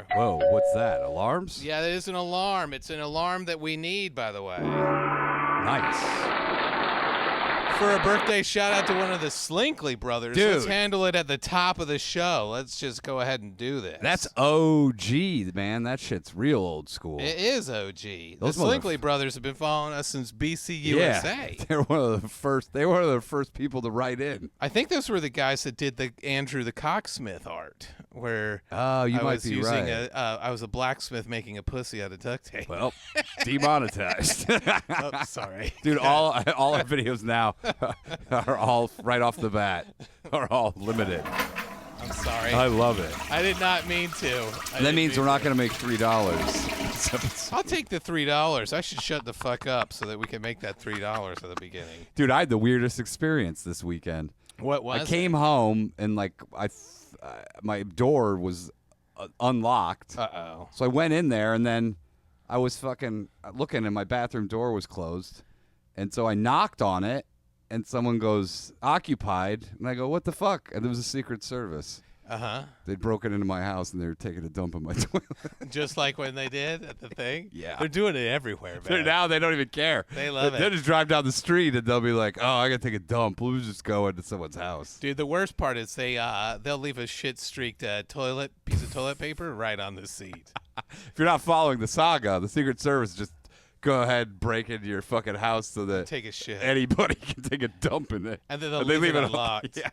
here. Whoa, what's that? Alarms? Yeah, it is an alarm. It's an alarm that we need, by the way. Nice. For a birthday shout out to one of the Slinkley brothers. Dude. Let's handle it at the top of the show. Let's just go ahead and do this. That's OG, man. That shit's real old school. It is OG. Those the Slinkley brothers have been following us since BC Yeah, USA. they're one of the first. They were one of the first people to write in. I think those were the guys that did the Andrew the Cocksmith art, where Oh, you I might was be using right. I was a blacksmith making a pussy out of duct tape. Well, demonetized. Oh, sorry. Dude, all our videos now are all right off the bat are all limited. I'm sorry. I love it. I did not mean to. That means we're not going to make $3. I'll take the $3. I should shut the fuck up so that we can make that $3 at the beginning. Dude, I had the weirdest experience this weekend. What was I came home and my door was unlocked. Uh-oh. So I went in there and then I was fucking looking and my bathroom door was closed. And so I knocked on it and someone goes, occupied. And I go, what the fuck? And there was a Secret Service. Uh-huh. They'd broken into my house and they were taking a dump in my toilet. Just like when they did at the thing? Yeah. They're doing it everywhere, man. Now they don't even care. They love it. They'll just drive down the street and they'll be like, oh, I got to take a dump. We'll just go into someone's house. Dude, the worst part is they'll leave a shit-streaked piece of toilet paper right on the seat. If you're not following the saga, the Secret Service just go ahead and break into your fucking house so that Take a shit. anybody can take a dump in it. And then they'll they leave it it unlocked. Yeah.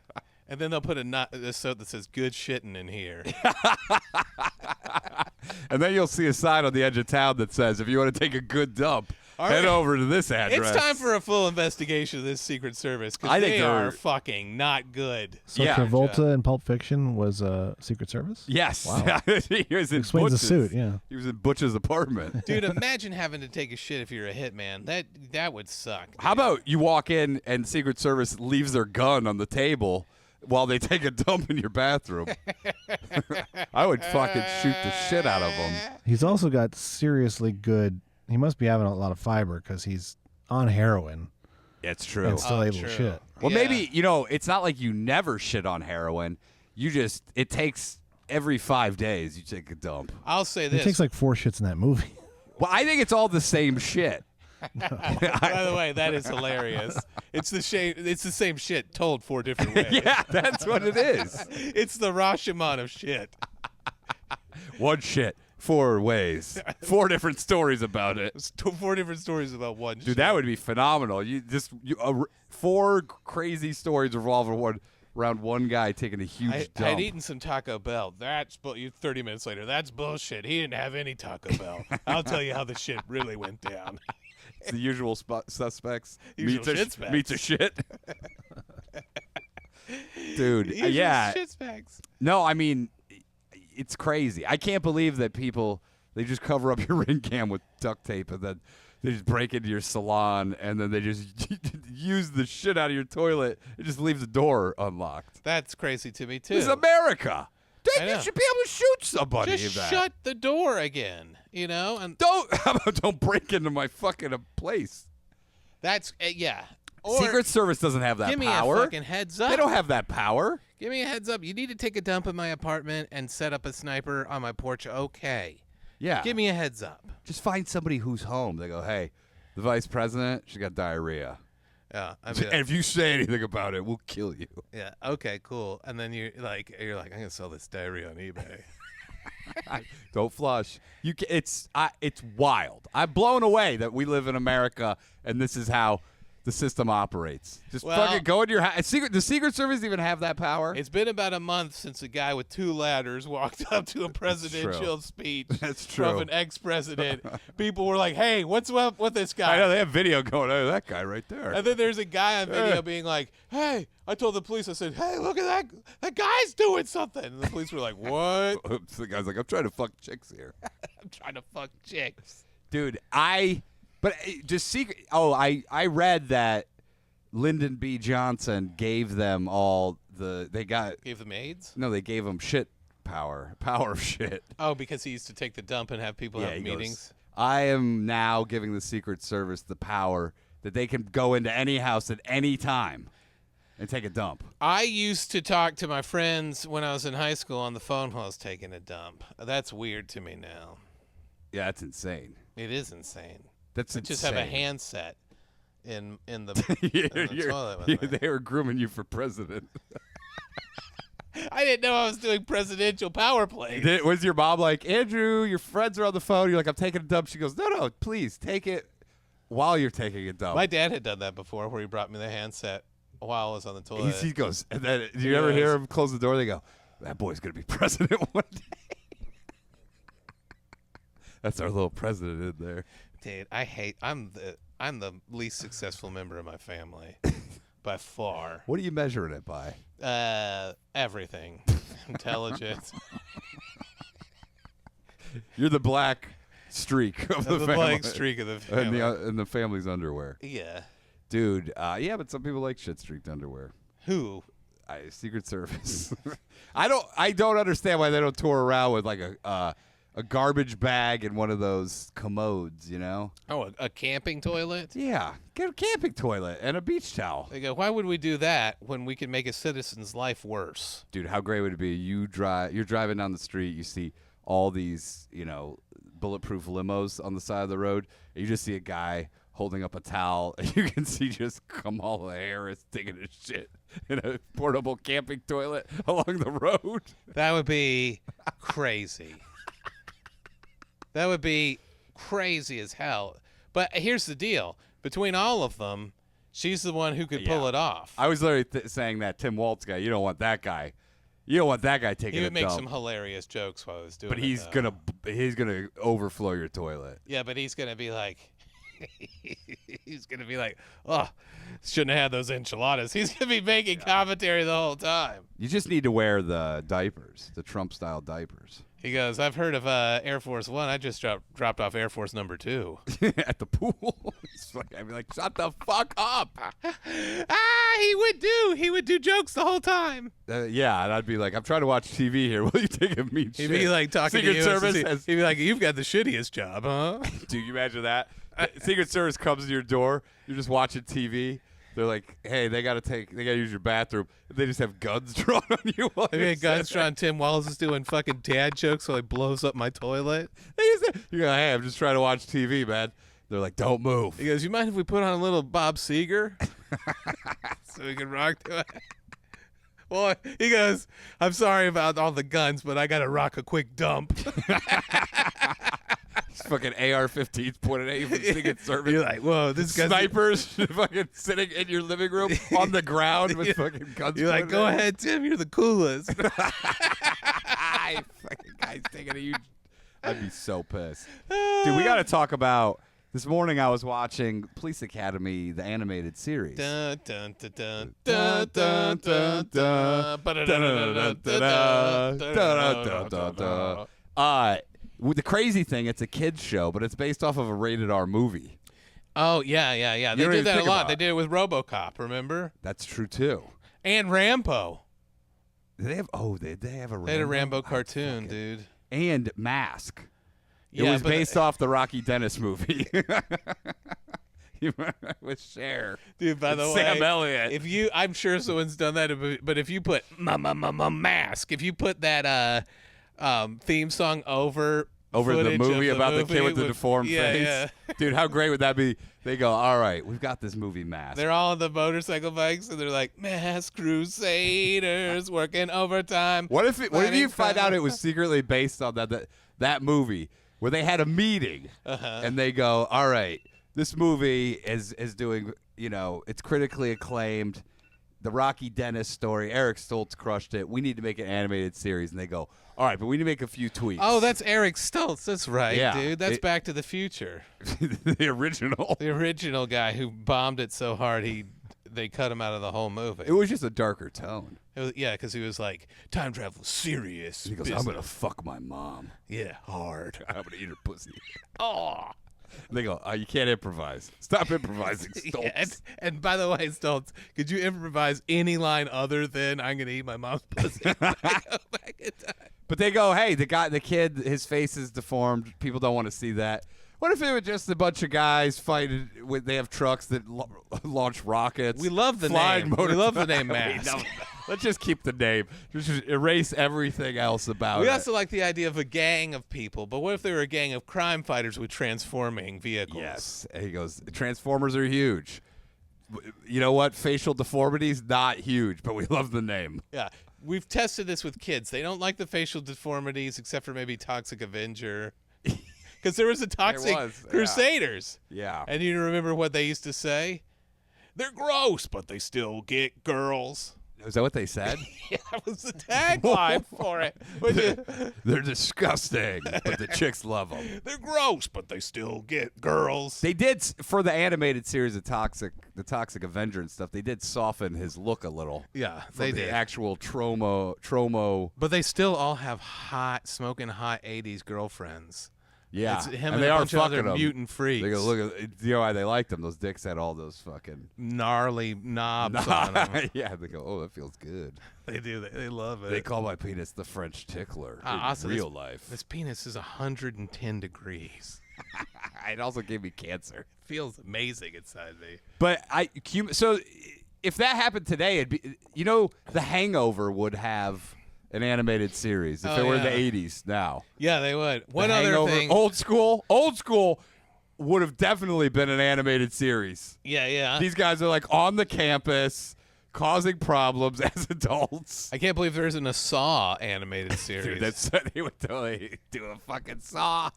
And then they'll put a note that says good shitting in here. And then you'll see a sign on the edge of town that says, if you want to take a good dump, head over to this address. It's time for a full investigation of this Secret Service I because think they they're- are fucking not good. So Yeah. Travolta in Pulp Fiction was Secret Service? Yes. Wow. He was in Explains the Butch's. suit, yeah. He was in Butch's apartment. Dude, imagine having to take a shit if you're a hitman. That would suck. Dude. How about you walk in and Secret Service leaves their gun on the table while they take a dump in your bathroom? I would fucking shoot the shit out of them. He's also got seriously good. He must be having a lot of fiber because he's on heroin It's true. and still able true. to shit. Well, Yeah. maybe, it's not like you never shit on heroin. It takes every 5 days you take a dump. I'll say He this. takes like 4 shits in that movie. Well, I think it's all the same shit. By the way, that is hilarious. It's the same shit told 4 different ways. Yeah, that's what it is. It's the Rashomon of shit. One shit, 4 ways. 4 different stories about it. It's 4 different stories about one shit. Dude, that would be phenomenal. 4 crazy stories revolve around one guy taking a huge dump. I'd eaten some Taco Bell. You 30 minutes later. That's bullshit. He didn't have any Taco Bell. I'll tell you how the shit really went down. It's the usual suspects. Usual shit specs. Meets a shit. Dude, Usual yeah. shit specs. No, I mean, it's crazy. I can't believe that they just cover up your ring cam with duct tape and then they just break into your salon and then they just use the shit out of your toilet and just leave the door unlocked. That's crazy to me too. This is America. I Dude, you know. should be able to shoot somebody. Just in that. shut the door again, and Don't break into my fucking place. that's yeah. Or Secret Service doesn't have that give me power. a fucking heads up. They don't have that power. Give me a heads up. You need to take a dump in my apartment and set up a sniper on my porch. Okay. Yeah. Give me a heads up. Just find somebody who's home. They go, hey, the vice president, she's got diarrhea. Yeah. And if you say anything about it, we'll kill you. yeah. Okay. Cool. And then you're like, I'm gonna sell this diarrhea on eBay. Don't flush. It's wild. I'm blown away that we live in America and this is how the system operates. Just fucking go in your house. The Secret Service even have that power? It's been about a month since a guy with 2 ladders walked up to a presidential speech That's true. from an ex-president. People were like, "Hey, what's up with this guy?" I know they have video going. Oh, that guy right there. And then there's a guy on video being like, "Hey," I told the police, I said, "Hey, look at that! That guy's doing something." And the police were like, "What?" The guy's like, I'm trying to fuck chicks here. I'm trying to fuck chicks. Dude, I read that Lyndon B. Johnson gave them all Gave them AIDS? No, they gave them shit power of shit. Oh, because he used to take the dump and have people have he meetings. goes, I am now giving the Secret Service the power that they can go into any house at any time. and take a dump. I used to talk to my friends when I was in high school on the phone while I was taking a dump. That's weird to me now. Yeah, that's insane. It is insane. That's I insane. just have a handset in the, in the toilet. With me. They were grooming you for president. I didn't know I was doing presidential power plays. Was your mom like, Andrew, your friends are on the phone. You're like, I'm taking a dump. She goes, no, please take it while you're taking a dump. My dad had done that before, where he brought me the handset while I was on the toilet. He goes, and then do you ever hear him close the door? They go, that boy's gonna be president one day. That's our little president in there. Dude, I'm the least successful member of my family by far. What are you measuring it by? Everything. Intelligence. You're the black streak of the family. Black streak of the family. And the family's underwear. Yeah. Dude, yeah, but some people like shit-streaked underwear. Who? Secret Service. I don't understand why they don't tour around with like a garbage bag and one of those commodes, you know? Oh, a camping toilet? Yeah, get a camping toilet and a beach towel. They go, why would we do that when we can make a citizen's life worse? Dude, how great would it be? You're driving down the street, you see all these, bulletproof limos on the side of the road, and you just see a guy holding up a towel, and you can see just Kamala Harris taking a shit in a portable camping toilet along the road. That would be crazy. That would be crazy as hell. But here's the deal. Between all of them, she's the one who could pull it off. I was literally saying that Tim Waltz guy, you don't want that guy. You don't want that guy taking a dump. He would make some hilarious jokes while I was doing it. But he's gonna overflow your toilet. Yeah, but he's gonna be like, oh, shouldn't have had those enchiladas. He's gonna be making commentary the whole time. You just need to wear the diapers, the Trump-style diapers. He goes, I've heard of Air Force One. I just dropped off Air Force number 2. At the pool. I'd be like, shut the fuck up. He would do jokes the whole time. Yeah, and I'd be like, I'm trying to watch TV here. Will you take a meat shit? He'd be like talking Secret to you. Service He'd be like, you've got the shittiest job, huh? Dude, you imagine that? Secret Service comes to your door. You're just watching TV. They're like, hey, they gotta use your bathroom. They just have guns drawn on you. They got guns drawn. Tim Wallace is doing fucking dad jokes while he blows up my toilet. You go, hey, I'm just trying to watch TV, man. They're like, don't move. He goes, you mind if we put on a little Bob Seger? So we can rock to it. Well, he goes, I'm sorry about all the guns, but I gotta rock a quick dump. Fucking AR-15s pointed at you from Secret Service. You're like, whoa, this guy's snipers fucking sitting in your living room on the ground with fucking guns. You're like, go ahead, Tim. You're the coolest. Fucking guy's taking a huge. I'd be so pissed, dude. We got to talk about. This morning I was watching Police Academy, the animated series. Dun, dun, dun, dun, dun, dun, dun, dun. The crazy thing, it's a kids show, but it's based off of a rated R movie. Oh yeah. They did that a lot. They did it with RoboCop. Remember? That's true too. And Rambo. Did they have? Oh, they have a Rambo. They had a Rambo cartoon, dude. And Mask. Yeah, it was based off the Rocky Dennis movie. With Cher. Dude, by the way, Sam Elliott. I'm sure someone's done that, but if you put Mask, if you put that theme song over the movie about the kid with the deformed face. Yeah. Dude, how great would that be? They go, all right, we've got this movie Mask. They're all on the motorcycle bikes, and they're like, Mask Crusaders working overtime. What if you find out it was secretly based on that movie where they had a meeting and they go, all right, this movie is doing, it's critically acclaimed. The Rocky Dennis story, Eric Stoltz crushed it. We need to make an animated series. And they go, all right, but we need to make a few tweaks. Oh, that's Eric Stoltz. That's right, yeah, dude. That's Back to the Future. The original. The original guy who bombed it so hard they cut him out of the whole movie. It was just a darker tone. Because he was like, time travel serious. He goes, I'm going to fuck my mom. Yeah, hard. I'm going to eat her pussy. Oh. They go, you can't improvise. Stop improvising, Stoltz. Yeah, and by the way, Stoltz, could you improvise any line other than I'm going to eat my mom's pussy? But they go, hey, the kid, his face is deformed. People don't want to see that. What if it was just a bunch of guys fighting? They have trucks that launch rockets. We love the flying name. We love the name We Mask. don't- Let's just keep the name. Just erase everything else about We it. also like the idea of a gang of people, but what if they were a gang of crime fighters with transforming vehicles? Yes. And he goes, Transformers are huge. You know what? Facial deformities, not huge, but we love the name. Yeah. We've tested this with kids. They don't like the facial deformities except for maybe Toxic Avenger. Because there was a Toxic was, yeah. Crusaders. Yeah. And you remember what they used to say? They're gross, but they still get girls. Is that what they said? Yeah, that was the tagline for it. They're disgusting, but the chicks love them. They're gross, but they still get girls. They did, for the animated series of the Toxic Avenger and stuff, they did soften his look a little. Yeah, From they the did. actual Tromo. But they still all have smoking hot 80s girlfriends. Yeah. It's him and they a are bunch of other fucking them. mutant freaks. They go, look at, you know why they liked them? Those dicks had all those fucking. Gnarly knobs on them. Yeah, they go, oh, that feels good. They do. They love it. They call my penis the French tickler in also, real life. This penis is 110 degrees. It also gave me cancer. Feels amazing inside me. But so if that happened today, it'd be, The Hangover would have an animated series if it were the 80s now. Yeah, they would. What The other Hangover, thing? Old school would have definitely been an animated series. Yeah. These guys are like on the campus causing problems as adults. I can't believe there isn't a Saw animated series. Dude, they would totally do a fucking Saw.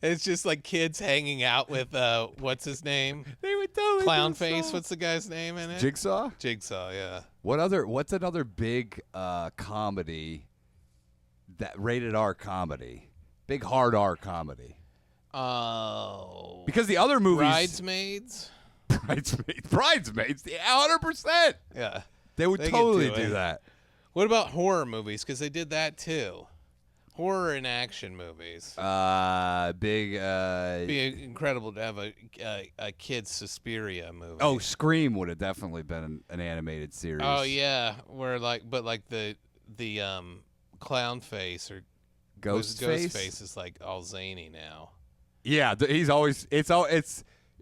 It's just like kids hanging out with what's his name? They would totally Clown do Face. Saw. What's the guy's name in it? Jigsaw? Jigsaw, yeah. What's another big comedy, that rated R comedy? Big hard R comedy. Oh. Because the other movies Bridesmaids? Bridesmaids, yeah, 100%. Yeah. They would They could totally do do it. that. What about horror movies? Because they did that too. Horror and action movies. Big It'd be incredible to have a kid's Suspiria movie. Oh, Scream would have definitely been an animated series. Oh yeah, where the clown face or Ghostface is like all zany now. Yeah, he's always it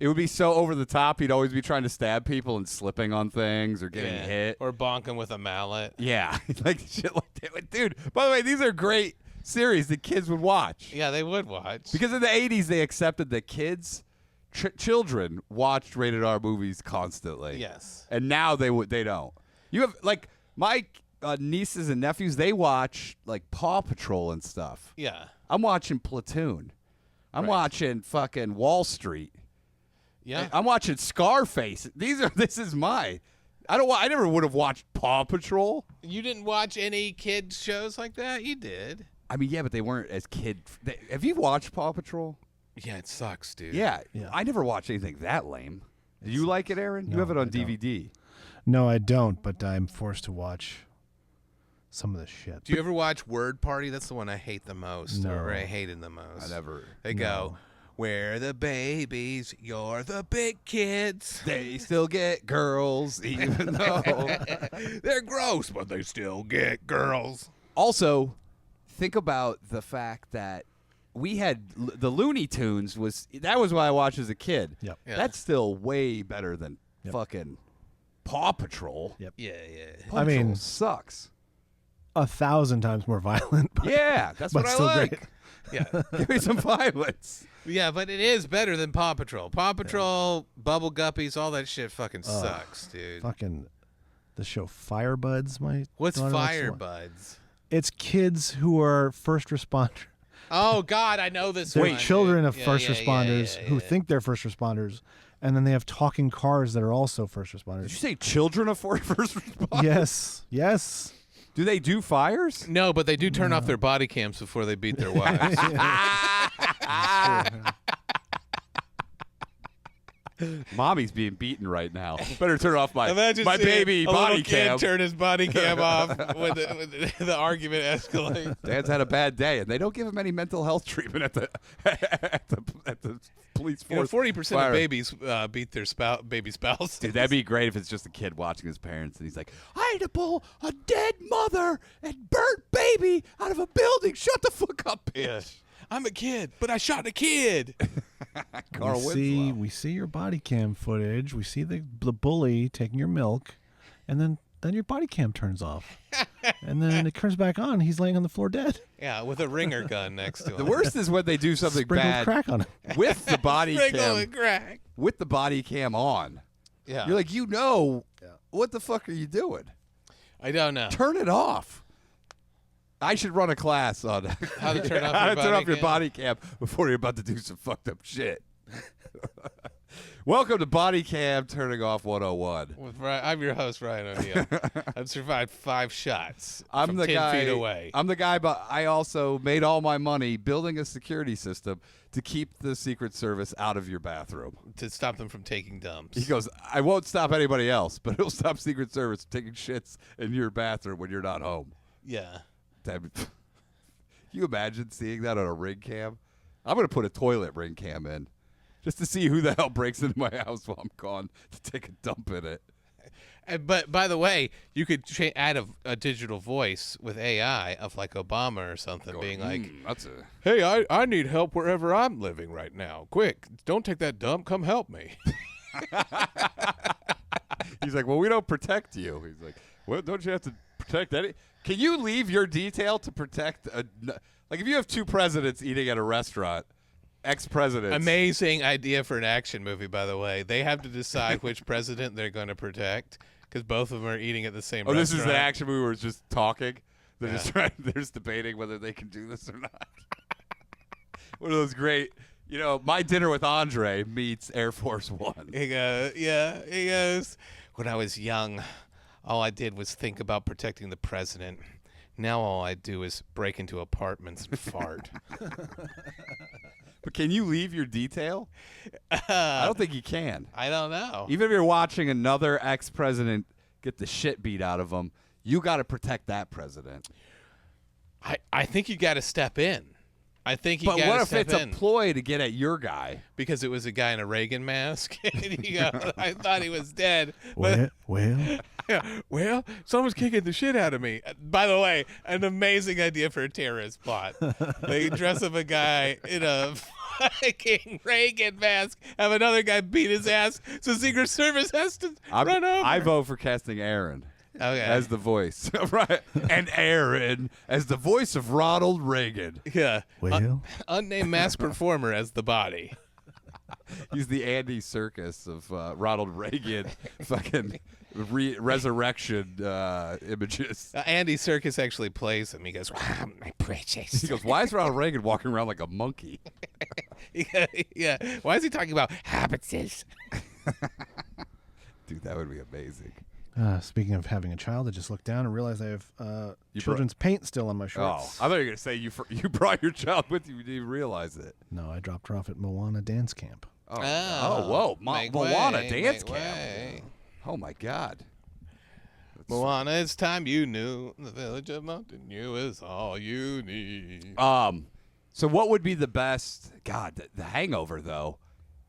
would be so over the top. He'd always be trying to stab people and slipping on things or getting hit Or bonking with a mallet. Yeah, like shit like that. Dude, by the way, these are great series that kids would watch. Yeah, they would watch. Because in the 80s, they accepted that children watched rated R movies constantly. Yes. And now they don't. You have, like, my nieces and nephews, they watch, like, Paw Patrol and stuff. Yeah. I'm watching Platoon. I'm watching fucking Wall Street. Yeah. I'm watching Scarface. This is my. I never would have watched Paw Patrol. You didn't watch any kid shows like that? You did. I mean, yeah, but they weren't as kid. Have you watched Paw Patrol? Yeah, it sucks, dude. Yeah. Yeah. I never watched anything that lame. Do you like it, Aaron? You No, have it on I don't. DVD. No, I don't, but I'm forced to watch some of the shit. Do you ever watch Word Party? That's the one I hate the most. No. Or I hated the most. I never. They go, we're the babies, you're the big kids. They still get girls, even though. They're gross, but they still get girls. Also, think about the fact that we had the Looney Tunes that was what I watched as a kid. Yep. Yeah. That's still way better than fucking Paw Patrol. Yep. Yeah. Paw I Patrol mean- sucks. 1,000 times more violent. But, Yeah, that's but what I still like. great. Yeah. Give me some violence. Yeah, but it is better than Paw Patrol. Paw Patrol, Bubble Guppies, all that shit fucking sucks, dude. Fucking the show Firebuds. What's daughter likes to watch. Firebuds? It's kids who are first responders. Oh, God, I know this They're one. children dude. of Yeah, first yeah, responders yeah. who think they're first responders, and then they have talking cars that are also first Did responders. you say children of first responders? Yes. Do they do fires? No, but they do turn off their body cams before they beat their wives. Mommy's being beaten right now. Better turn off my Imagine seeing baby a body little kid cam. turn his body cam off when the argument escalates. Dad's had a bad day, and they don't give him any mental health treatment at the at the police force. 40% fire. of babies beat their baby spouses. Dude, that'd be great if it's just a kid watching his parents, and he's like, "I had to pull a dead mother and burnt baby out of a building. Shut the fuck up, bitch." Yeah. I'm a kid, but I shot a kid. Carl Winslow. we see your body cam footage. We see the bully taking your milk, and then your body cam turns off, and then it turns back on. He's laying on the floor dead. Yeah, with a ringer gun next to him. The worst is when they do something Sprinkled bad crack on him. with the body Sprinkle cam. and crack. With the body cam on. Yeah. You're like, what the fuck are you doing? I don't know. Turn it off. I should run a class on How to turn off how your to turn body off your cam. body cam before you're about to do some fucked up shit. Welcome to Body Cam Turning Off 101. I'm your host, Ryan O'Neill. I've survived 5 shots I'm from the 10 guy. feet away. I'm the guy, but I also made all my money building a security system to keep the Secret Service out of your bathroom. To stop them from taking dumps. He goes, I won't stop anybody else, but it'll stop Secret Service from taking shits in your bathroom when you're not home. Yeah. Can you imagine seeing that on a ring cam? I'm going to put a toilet ring cam in just to see who the hell breaks into my house while I'm gone to take a dump in it. But by the way, you could add a digital voice with AI of like Obama or something, being like, that's a "Hey, I need help wherever I'm living right now. Quick, don't take that dump. Come help me." He's like, well, we don't protect you. He's like, well, don't you have to protect any? Can you leave your detail to protect like if you have 2 presidents eating at a restaurant, ex-presidents. Amazing idea for an action movie, by the way. They have to decide which president they're going to protect because both of them are eating at the same restaurant. This is the action movie where it's just talking. They're just they're just debating whether they can do this or not. One of those great, My Dinner with Andre meets Air Force One. He goes, when I was young, all I did was think about protecting the president. Now all I do is break into apartments and fart. But can you leave your detail? I don't think you can. I don't know. Even if you're watching another ex-president get the shit beat out of him, you got to protect that president. I think you got to step in. I think you got to step in. But what if it's a ploy to get at your guy? Because it was a guy in a Reagan mask. And you go, I thought he was dead. But well, someone's kicking the shit out of me. By the way, an amazing idea for a terrorist plot. They dress up a guy in a fucking Reagan mask, have another guy beat his ass, so Secret Service has to run over. I vote for casting Aaron. Okay. As the voice. Right. And Aaron as the voice of Ronald Reagan. Yeah. Well, Unnamed mask performer as the body. He's the Andy Serkis of Ronald Reagan fucking resurrection images. Andy Serkis actually plays him. He goes, wow, my precious. He goes, why is Ronald Reagan walking around like a monkey? Yeah. Why is he talking about habits? Dude, that would be amazing. Speaking of having a child, I just looked down and realized I have children's paint still on my Oh, shorts. I thought you were going to say you brought your child with you. You didn't even realize it. No, I dropped her off at Moana dance camp. Oh, whoa. Moana dance camp. Way. Oh, my God. Moana, it's time you knew. The village of Mountain View is all you need. So what would be the best? God, the Hangover, though.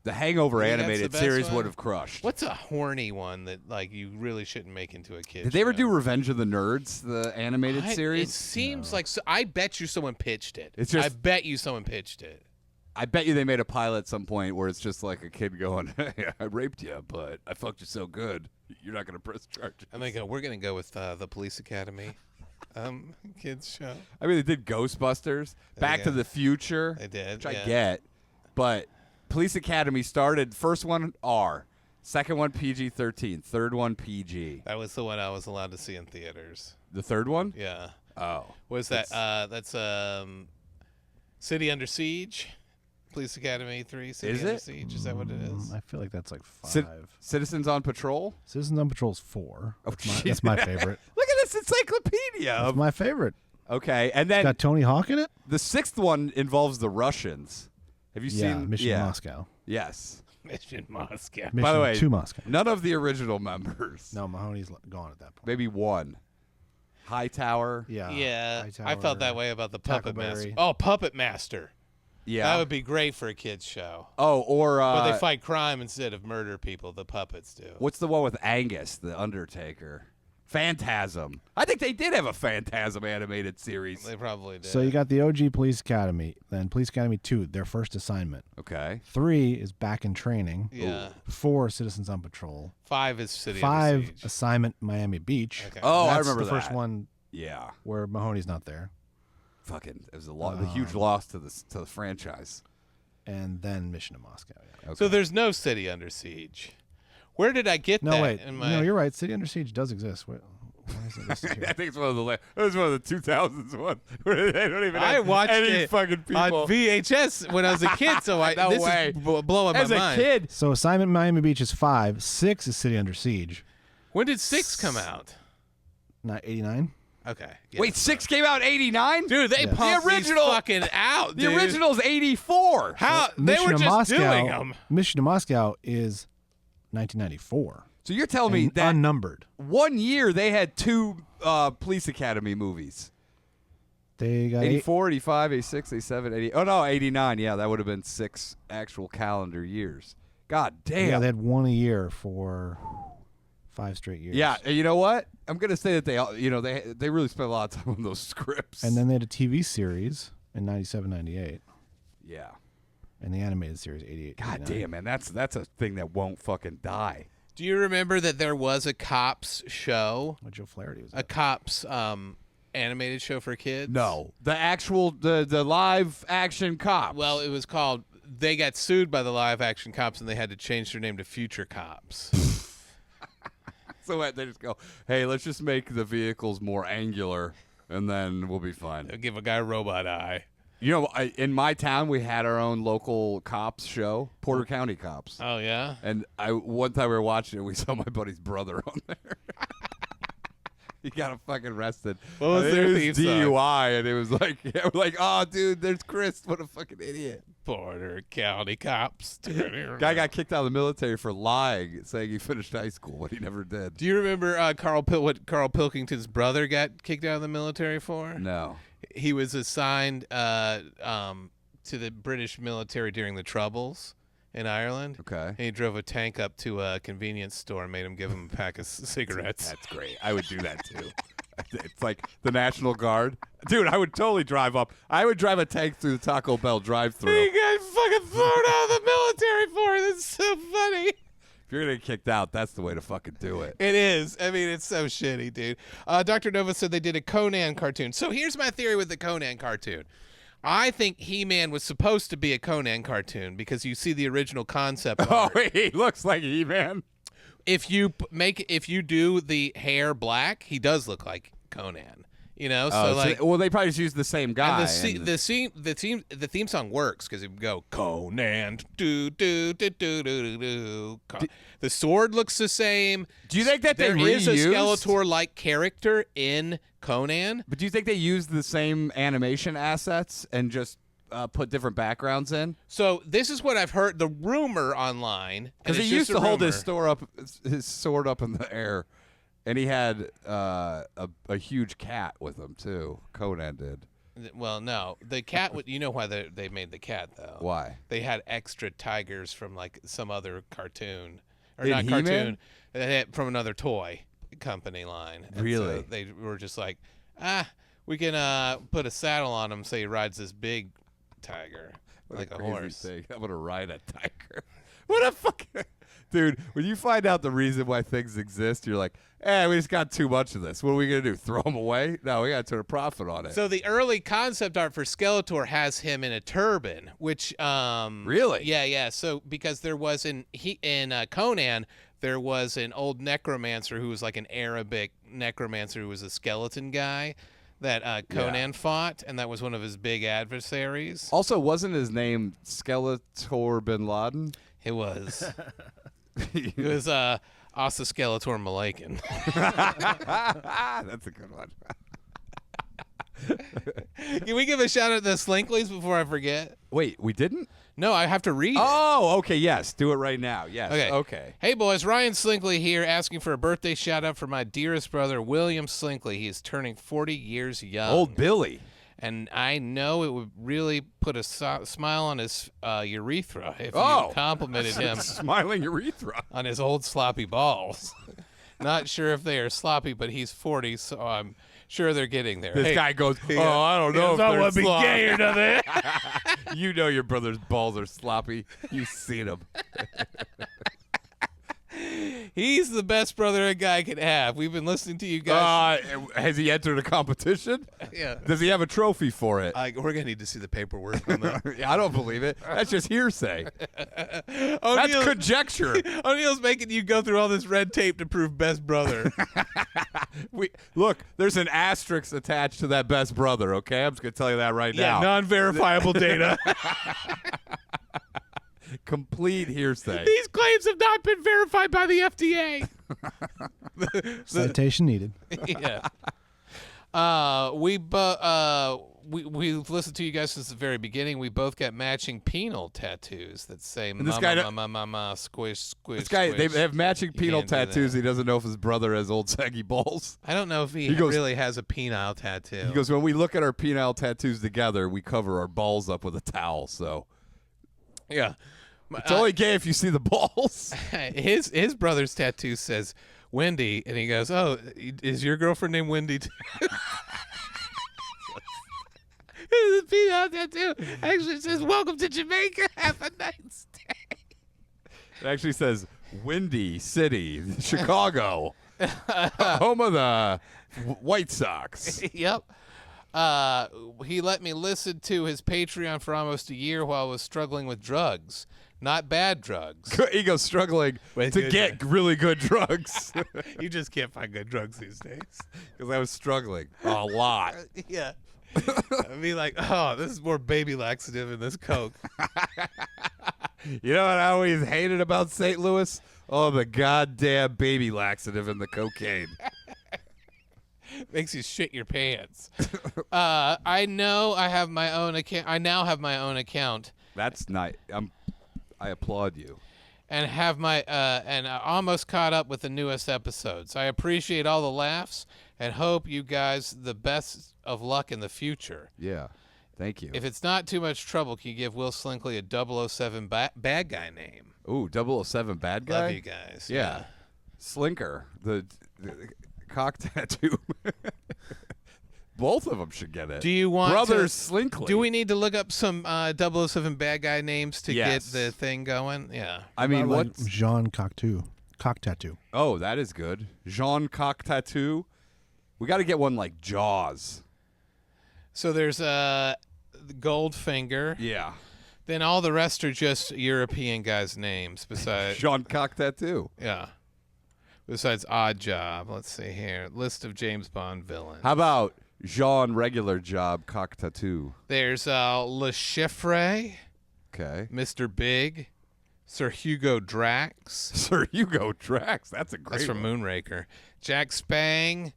The Hangover You think that's animated the best series one? would have crushed. What's a horny one that like you really shouldn't make into a kid? Did they ever show? do Revenge of the Nerds, the animated It series? seems like I bet you someone pitched it. It's just- I bet you someone pitched it. I bet you they made a pilot at some point where it's just like a kid going, hey, I raped you, but I fucked you so good, you're not going to press charges. And they go, we're going to go with the Police Academy kids show. I mean, they did Ghostbusters, Back to the Future, They did, which I yeah. get, but Police Academy started, first one R, second one PG-13, third one PG. That was the one I was allowed to see in theaters. The third one? Yeah. Oh. Was that that's City Under Siege? Police Academy 3, City Is Under it? Siege. Is that what it is? I feel like that's like 5. Citizens on Patrol? Citizens on Patrol's 4. Oh, That's my favorite. Look at this encyclopedia. That's my favorite. Okay, and then Got Tony Hawk in it? the sixth one involves the Russians. Have you Yeah, seen? Mission Moscow. Yes. Mission Moscow. Mission By the way, to Moscow. none of the original members. No, Mahoney's gone at that point. Maybe one. Hightower. Yeah. Yeah, I Hightower, felt that way about the Puppet Master. Tackleberry. Oh, Puppet Master. Yeah. That would be great for a kid's show. Oh, or But they fight crime instead of murder people, the puppets do. what's the one with Angus, the Undertaker? Phantasm. I think they did have a Phantasm animated series. They probably did. So you got the OG Police Academy, then Police Academy 2, their first assignment. Okay. 3 is Back in Training. Yeah. 4, Citizens on Patrol. 5 is City Under 5, Siege. Assignment Miami Beach. Okay. Oh, That's I remember the that. first one Yeah. where Mahoney's not there. Fucking, it was a huge loss to the franchise. And then Mission to Moscow. Yeah. Okay. So there's no City Under Siege. Where did I get No, that? wait. In my... No, you're right. City Under Siege does exist. Why is it listed here? I think it's one of the it was one of the 2000s one where they don't even I have watched any it fucking people. on VHS when I was a kid, so No this way. is blowing As my a mind. kid. So Assignment Miami Beach is 5. 6 is City Under Siege. When did 6 come out? Not 89. Okay. Wait, 6 came out in 89? Dude, they Yeah. pumped The original- these fucking out, The dude. original's 84. How they Mission were to just Moscow, doing them. Mission to Moscow is 1994. So you're telling me And that unnumbered. 1 year they had 2 Police Academy movies. They got 84, 85, 86, 87, 80. Oh, no, 89. Yeah, that would have been 6 actual calendar years. God damn. Yeah, they had one a year for 5 straight years. Yeah, and you know what? I'm gonna say that they really spent a lot of time on those scripts. And then they had a TV series in 97, 98. yeah, And the animated series, 88. God 89. damn, man, that's a thing that won't fucking die. Do you remember that there was a cops show, What Joe Flaherty was a cops animated show for kids? No, the actual the live action cop. Well, it was called. They got sued by the live action cops, and they had to change their name to Future Cops. So what, they just go, hey, let's just make the vehicles more angular, and then we'll be fine. They'll give a guy a robot eye. You know, in my town, we had our own local cops show, Porter County Cops. Oh yeah. And one time we were watching it, we saw my buddy's brother on there. He got fucking arrested. What was I think their it was theme song? DUI, and it was like, we're like, oh, dude, there's Chris. What a fucking idiot. Porter County Cops. Guy got kicked out of the military for lying, saying he finished high school when he never did. Do you remember what Carl Pilkington's brother got kicked out of the military for? No. He was assigned to the British military during the Troubles in Ireland. Okay. And he drove a tank up to a convenience store and made him give him a pack of cigarettes. That's great. I would do that too. It's like the National Guard. Dude, I would totally drive up. I would drive a tank through the Taco Bell drive-thru. He got fucking thrown out of the military for it. That's so funny. If you're going to get kicked out, that's the way to fucking do it. It is. I mean, it's so shitty, dude. Dr. Nova said they did a Conan cartoon. So here's my theory with the Conan cartoon. I think He-Man was supposed to be a Conan cartoon because you see the original concept Oh, art. he looks like He-Man. If you do the hair black, he does look like Conan. You know, so like, well, they probably just used the same guy. and the theme song works because it would go Conan do do do do do do. The sword looks the same. Do you think that they there is a reused? Skeletor-like character in Conan? But do you think they used the same animation assets and just put different backgrounds in? So this is what I've heard. The rumor online, Because and he it's used just to a hold rumor. his sword up in the air, and he had a huge cat with him too. Conan did. Well, no, the cat. You know why they made the cat though? Why? They had extra tigers from like some other cartoon, or In not He-Man? cartoon, from another toy company line. And Really? So they were just like, we can put a saddle on him so he rides this big tiger like a crazy horse. thing. I'm gonna ride a tiger. What a fucking dude! When you find out the reason why things exist, you're like, we just got too much of this. What are we gonna do? Throw them away? No, we gotta turn a profit on it. So the early concept art for Skeletor has him in a turban, which Really? yeah. So because there was in Conan, there was an old necromancer who was like an Arabic necromancer who was a skeleton guy that Conan fought, and that was one of his big adversaries. Also, wasn't his name Skeletor bin Laden? It was. It was Asa Skeletor Malakan. That's a good one. Can we give a shout out to the Slinkleys before I forget? Wait, we didn't? No, I have to read it. Oh, okay, yes. Do it right now. Yes. Okay. Hey, boys. Ryan Slinkley here asking for a birthday shout-out for my dearest brother, William Slinkley. He is turning 40 years young. Old Billy. And I know it would really put a smile on his urethra if Oh. you complimented him Smiling urethra. on his old sloppy balls. Not sure if they are sloppy, but he's 40, so I'm sure they're getting there. This guy goes, oh, I don't know if I they're want to be sloppy. gay or nothing. You know your brother's balls are sloppy. You've seen them. He's the best brother a guy could have. We've been listening to you guys. Has he entered a competition? Yeah. Does he have a trophy for it? We're going to need to see the paperwork on that. I don't believe it. That's just hearsay. That's O'Neill's- conjecture. O'Neill's making you go through all this red tape to prove best brother. Look, there's an asterisk attached to that best brother, okay? I'm just going to tell you that right now. non-verifiable data. Complete hearsay. These claims have not been verified by the FDA. Citation needed. Yeah. We've listened to you guys since the very beginning. We both got matching penal tattoos that say this guy squish, squish, This guy, squish. they have matching penal can't do that. tattoos. He doesn't know if his brother has old saggy balls. I don't know if he goes- really has a penile tattoo. He goes, when we look at our penile tattoos together, we cover our balls up with a towel, so yeah. it's only gay if you see the balls. His brother's tattoo says Wendy, and he goes, "Oh, is your girlfriend named Wendy too?" His penile tattoo actually says, "Welcome to Jamaica. Have a nice day." It actually says Windy City, Chicago, home of the White Sox. Yep. He let me listen to his Patreon for almost a year while I was struggling with drugs. Not bad drugs. He goes struggling With to good get really good drugs You just can't find good drugs these days. because I was struggling a lot. Yeah. I'd be like, oh, this is more baby laxative than this Coke. You know what I always hated about St. Louis? Oh, the goddamn baby laxative and the cocaine. Makes you shit your pants. I know I have my own account. I now have my own account That's nice. I applaud you. and have my and I almost caught up with the newest episodes. I appreciate all the laughs and hope you guys the best of luck in the future. Yeah. Thank you. If it's not too much trouble, can you give Will Slinkley a 007 bad guy name? Ooh, 007 bad guy? Love you guys. Yeah. Slinker, the cock tattoo. Both of them should get it. Do you want Brothers to, Slinkley. Do we need to look up some 007 bad guy names to Yes. get the thing going? Yeah. I mean, Like what's... Jean Cocteau. Cock tattoo. Oh, that is good. Jean Cock Tattoo. We got to get one like Jaws. So there's Goldfinger. Yeah. Then all the rest are just European guys' names besides Jean Cock Tattoo. yeah. Besides Odd Job. Let's see here. List of James Bond villains. How about Jean Regular Job Cock Tattoo? There's Le Chiffre, Okay. Mr. Big, Sir Hugo Drax. Sir Hugo Drax. That's a great That's from one. Moonraker. Jack Spang,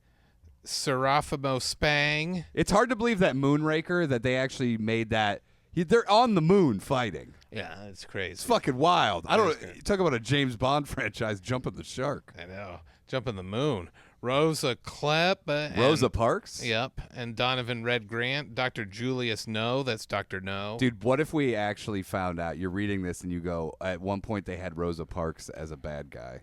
Serafimo Spang. It's hard to believe that Moonraker, that they actually made that. They're on the moon fighting. Yeah, it's crazy. It's fucking wild. I That don't is good. talk about a James Bond franchise jumping the shark. I know. Jumping the moon. Rosa Klepp. Rosa Parks? Yep. And Donovan Red Grant. Dr. Julius No. That's Dr. No. Dude, what if we actually found out, you're reading this and you go, at one point they had Rosa Parks as a bad guy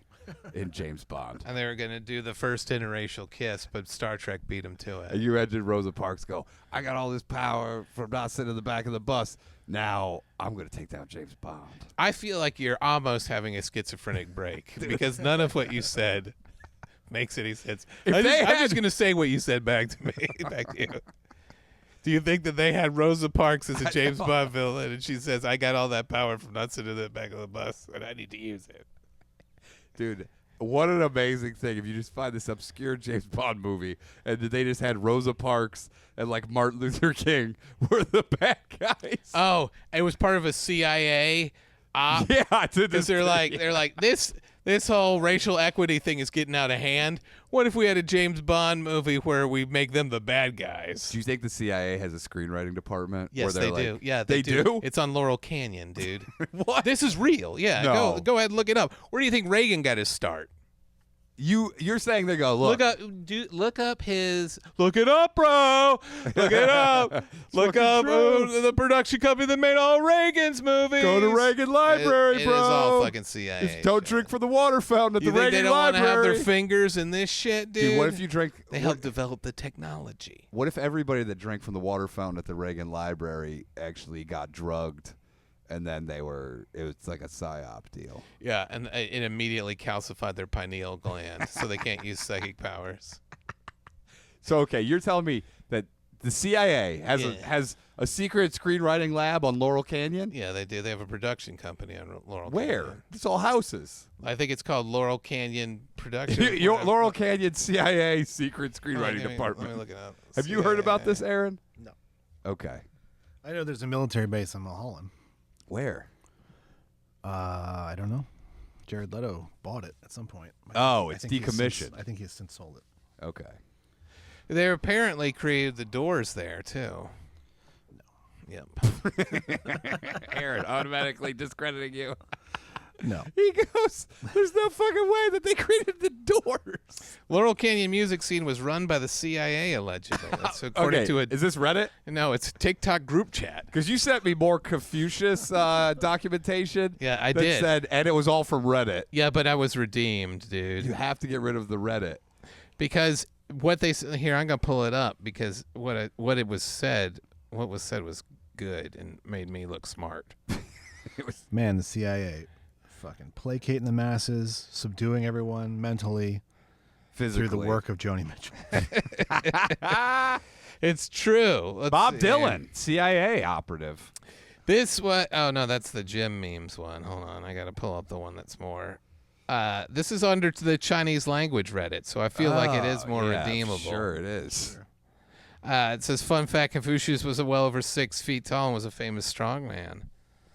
in James Bond. And they were going to do the first interracial kiss, but Star Trek beat him to it. And you imagine Rosa Parks go, I got all this power from not sitting in the back of the bus. Now I'm going to take down James Bond. I feel like you're almost having a schizophrenic break because none of what you said makes any sense. If I'm they had- just going to say what you said back to me, back to you. Do you think that they had Rosa Parks as a James Bond villain, and she says, "I got all that power from not sitting in the back of the bus, and I need to use it"? Dude, what an amazing thing if you just find this obscure James Bond movie and they just had Rosa Parks and like Martin Luther King were the bad guys. Oh, it was part of a CIA op. Yeah, Because they're like this whole racial equity thing is getting out of hand. What if we had a James Bond movie where we make them the bad guys? Do you think the CIA has a screenwriting department? Yes, where they they're like, do. Yeah, they do. It's on Laurel Canyon, dude. What? This is real. Yeah, No. go ahead and look it up. Where do you think Reagan got his start? You're saying they go, Look up, look it up, bro. Look it up. Look up the production company that made all Reagan's movies. Go to Reagan Library, it bro. It is all fucking CIA. Just don't drink from the water fountain at you the think Reagan they don't want to Library. have their fingers in this shit, dude? What if you drink? They helped develop the technology. What if everybody that drank from the water fountain at the Reagan Library actually got drugged, and then it was like a psyop deal? Yeah, and it immediately calcified their pineal gland, so they can't use psychic powers. So okay, you're telling me that the CIA has a secret screenwriting lab on Laurel Canyon? Yeah, they do. They have a production company on Laurel Where? Canyon. It's all houses. I think it's called Laurel Canyon Production. Laurel Canyon CIA secret screenwriting department. Let me look it up. Have you heard about this, Aaron? No. Okay. I know there's a military base in Mulholland. Where? I don't know. Jared Leto bought it at some point. Oh, it's I think decommissioned. I think he's since sold it. Okay. They apparently created the doors there too. No. Yep. Aaron automatically discrediting you. No. He goes, there's no fucking way that they created the doors. Laurel Canyon music scene was run by the CIA allegedly. That's according to Is this Reddit? No, it's a TikTok group chat. Because you sent me more Confucius documentation. Yeah, I that did. Said, and it was all from Reddit. Yeah, but I was redeemed, dude. You have to get rid of the Reddit. Because what they here, I'm gonna pull it up because what was said was good and made me look smart. Man, the CIA fucking placating the masses, subduing everyone mentally Physically. through the work of Joni Mitchell. It's true. Let's Bob see Dylan, here. CIA operative. This what? Oh no, that's the Jim memes one. Hold on, I gotta pull up the one that's more. This is under the Chinese language Reddit, so I feel like it is more redeemable. Sure, it is. It says, fun fact, Confucius was well over 6 feet tall and was a famous strongman.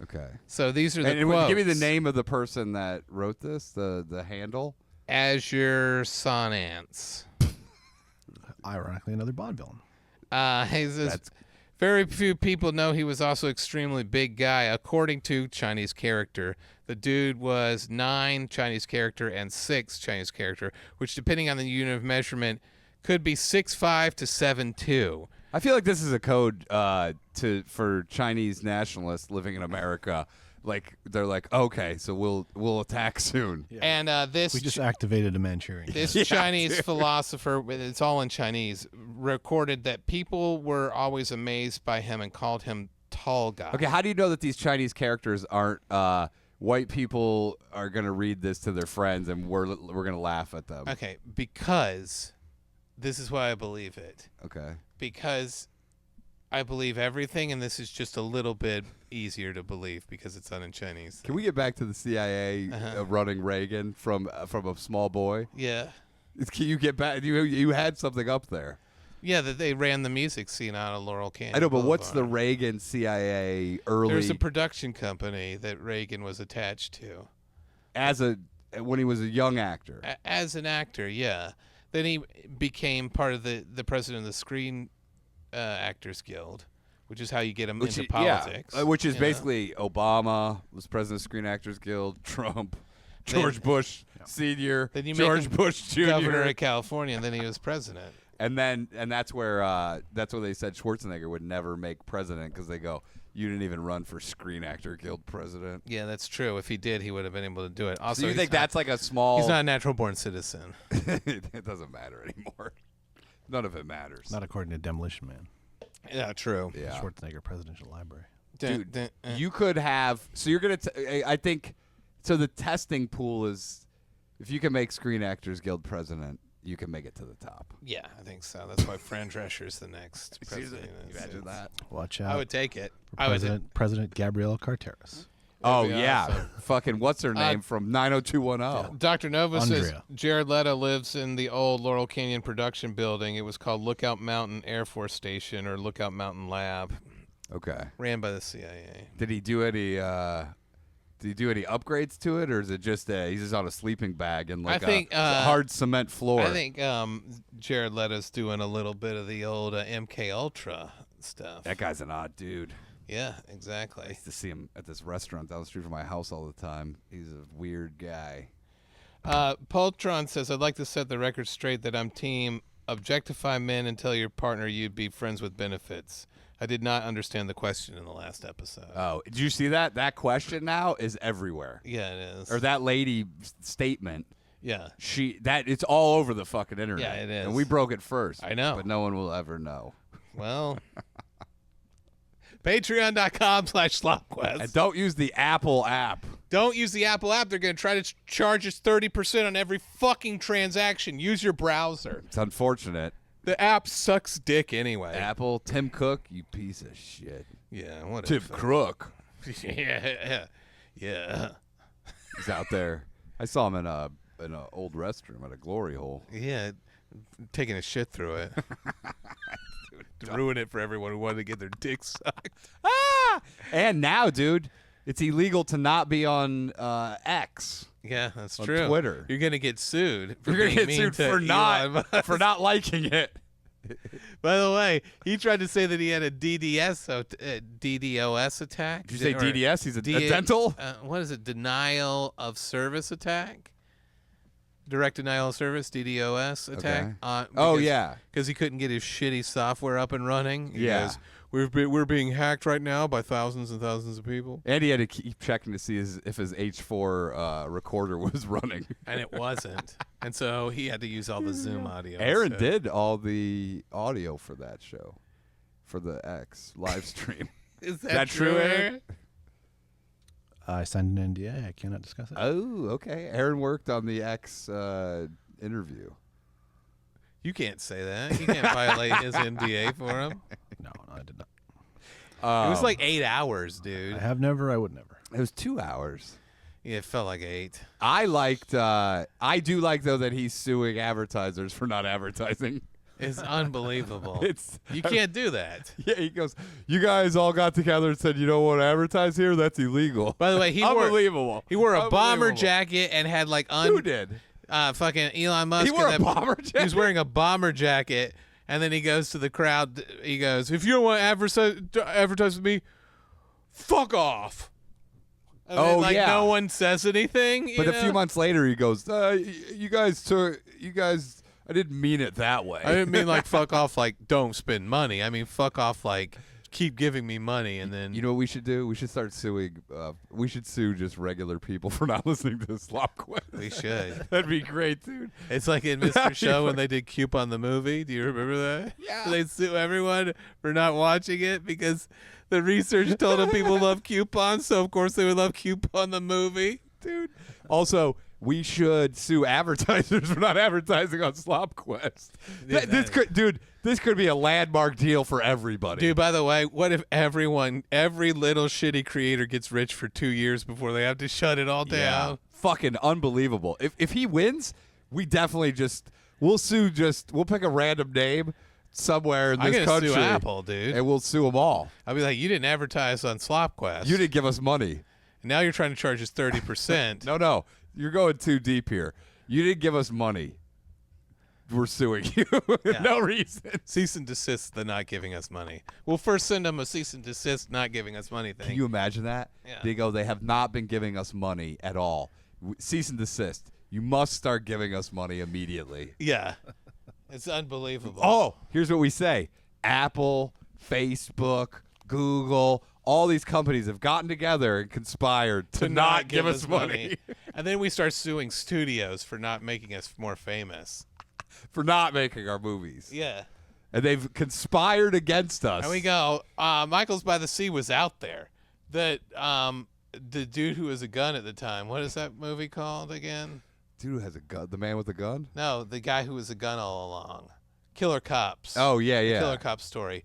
Okay. So these are the And quotes. give me the name of the person that wrote this, the handle. Azure Sonance. Ironically, another Bond villain. He says, very few people know he was also extremely big guy. According to Chinese character, the dude was 9 Chinese character and 6 Chinese character, which depending on the unit of measurement could be 6'5" to 7'2". I feel like this is a code for Chinese nationalists living in America. Like they're like, okay, so we'll attack soon. Yeah. And this We just activated a Manchurian. This Chinese philosopher, it's all in Chinese, recorded that people were always amazed by him and called him tall guy. Okay, how do you know that these Chinese characters aren't white people are gonna read this to their friends and we're gonna laugh at them? Okay, because this is why I believe it. Okay. Because I believe everything, and this is just a little bit easier to believe because it's done in Chinese. Can we get back to the CIA running Reagan from a small boy? Yeah. Can you get back? You had something up there. Yeah, that they ran the music scene out of Laurel Canyon. I know, but what's the Boulevard. Reagan CIA early? There's a production company that Reagan was attached to. When he was a young actor. As an actor, yeah. Then he became part of the president of the Screen Actors Guild, which is how you get him into politics. Yeah, which is you know? basically Obama was president of Screen Actors Guild, Trump, George Bush Sr., Then you make George him Bush Jr., governor of California, and then he was president. and that's where they said Schwarzenegger would never make president because they go, you didn't even run for Screen Actor Guild president. Yeah, that's true. If he did, he would have been able to do it. Also, So you he's think not- that's like a small? He's not a natural-born citizen. It doesn't matter anymore. None of it matters. Not according to Demolition Man. Yeah, true. Yeah. Schwarzenegger Presidential Library. Dude, you could have. So you're gonna. I think. So the testing pool is, if you can make Screen Actors Guild president, you can make it to the top. Yeah, I think so. That's why Fran Drescher's the next president. Imagine that. Watch out. I would take it. President Gabrielle Carteris. Oh be yeah, awesome. fucking what's her name from 90210? Dr. Nova says Andrea. Jared Leto lives in the old Laurel Canyon production building. It was called Lookout Mountain Air Force Station or Lookout Mountain Lab, Okay. ran by the CIA. Did he do any? Did he do any upgrades to it, or is it just he's just on a sleeping bag and like I think, a hard cement floor? I think Jared Leto's doing a little bit of the old MK Ultra stuff. that guy's an odd dude. Yeah, I exactly. used to see him at this restaurant down the street from my house all the time. He's a weird guy. Poltron says, I'd like to set the record straight that I'm team objectify men and tell your partner you'd be friends with benefits. I did not understand the question in the last episode. Oh, did you see that? That question now is everywhere. Yeah, it is. Or that lady statement. Yeah. It's all over the fucking internet. Yeah, it is. And we broke it first. I know. But no one will ever know. Well, Patreon.com/SlopQuest. And don't use the Apple app. Don't use the Apple app. They're going to try to charge us 30% on every fucking transaction. Use your browser. It's unfortunate. The app sucks dick anyway. Apple, Tim Cook, you piece of shit. Yeah, whatever. Tim Crook. Yeah. He's out there. I saw him in an old restroom at a glory hole. Yeah, taking a shit through it. To ruin it for everyone who wanted to get their dick sucked. And now, dude, it's illegal to not be on X. Yeah, that's On true. Twitter. You're gonna get sued. For You're gonna being get mean sued to for Elon Musk. for not liking it. By the way, he tried to say that he had a DDoS attack. Did you say Or DDS? He's a D- dental? What is it? Denial of service attack? Direct denial of service, DDoS attack. Yeah. Because he couldn't get his shitty software up and running. He Yeah. goes, we're being hacked right now by thousands and thousands of people. And he had to keep checking to see if his H4 recorder was running. And it wasn't. And so he had to use all the Zoom audio. Aaron instead. did all the audio for that show, for the X live stream. Is that true, Aaron? I signed an NDA. I cannot discuss it. Oh, okay. Aaron worked on the X interview. You can't say that. You can't violate his NDA for him. No, I did not. It was like 8 hours, dude. I have never. I would never. It was 2 hours. Yeah, it felt like 8. I do like, though, that he's suing advertisers for not advertising. It's unbelievable. It's You can't do that. Yeah, he goes, you guys all got together and said, you don't want to advertise here? That's illegal. By the way, he Unbelievable. wore a bomber Unbelievable. jacket and had like Who did? fucking Elon Musk. He wore in a bomber jacket? He was wearing a bomber jacket, and then he goes to the crowd. He goes, "If you don't want to advertise with me, fuck off." And then, yeah. No one says anything. But you a few know? months later, he goes, you guys, I didn't mean it that way. I didn't mean like fuck off, like don't spend money. I mean fuck off, like keep giving me money, and then You know what we should do? We should start suing. We should sue just regular people for not listening to Slop Quest. we should. That'd be great, dude. It's like in Mr. That'd be Show when fucking- they did Coupon the movie. Do you remember that? Yeah. They sue everyone for not watching it because the research told them people love coupons, so of course they would love Coupon the movie. Dude. Also, we should sue advertisers for not advertising on Slop Quest. This could be a landmark deal for everybody. Dude, by the way, what if every little shitty creator gets rich for 2 years before they have to shut it all down? Yeah. Fucking unbelievable. If he wins, we definitely we'll pick a random name somewhere in I'm this gonna country. sue Apple, dude. And we'll sue them all. I'll be like, you didn't advertise on SlopQuest. You didn't give us money. Now you're trying to charge us 30%. No. You're going too deep here. You didn't give us money. We're suing you. Yeah. No reason. Cease and desist the not giving us money. We'll first send them a cease and desist not giving us money thing. Can you imagine that? Yeah. They go, they have not been giving us money at all. Cease and desist. You must start giving us money immediately. Yeah. It's unbelievable. Oh, here's what we say. Apple, Facebook, Google, all these companies have gotten together and conspired to not give us money. And then we start suing studios for not making us more famous. For not making our movies. Yeah. And they've conspired against us. And we go, Michael's by the Sea was out there. The dude who was a gun at the time. What is that movie called again? Dude who has a gun. The man with the gun? No, the guy who was a gun all along. Killer Cops. Oh, yeah. Killer Cop story.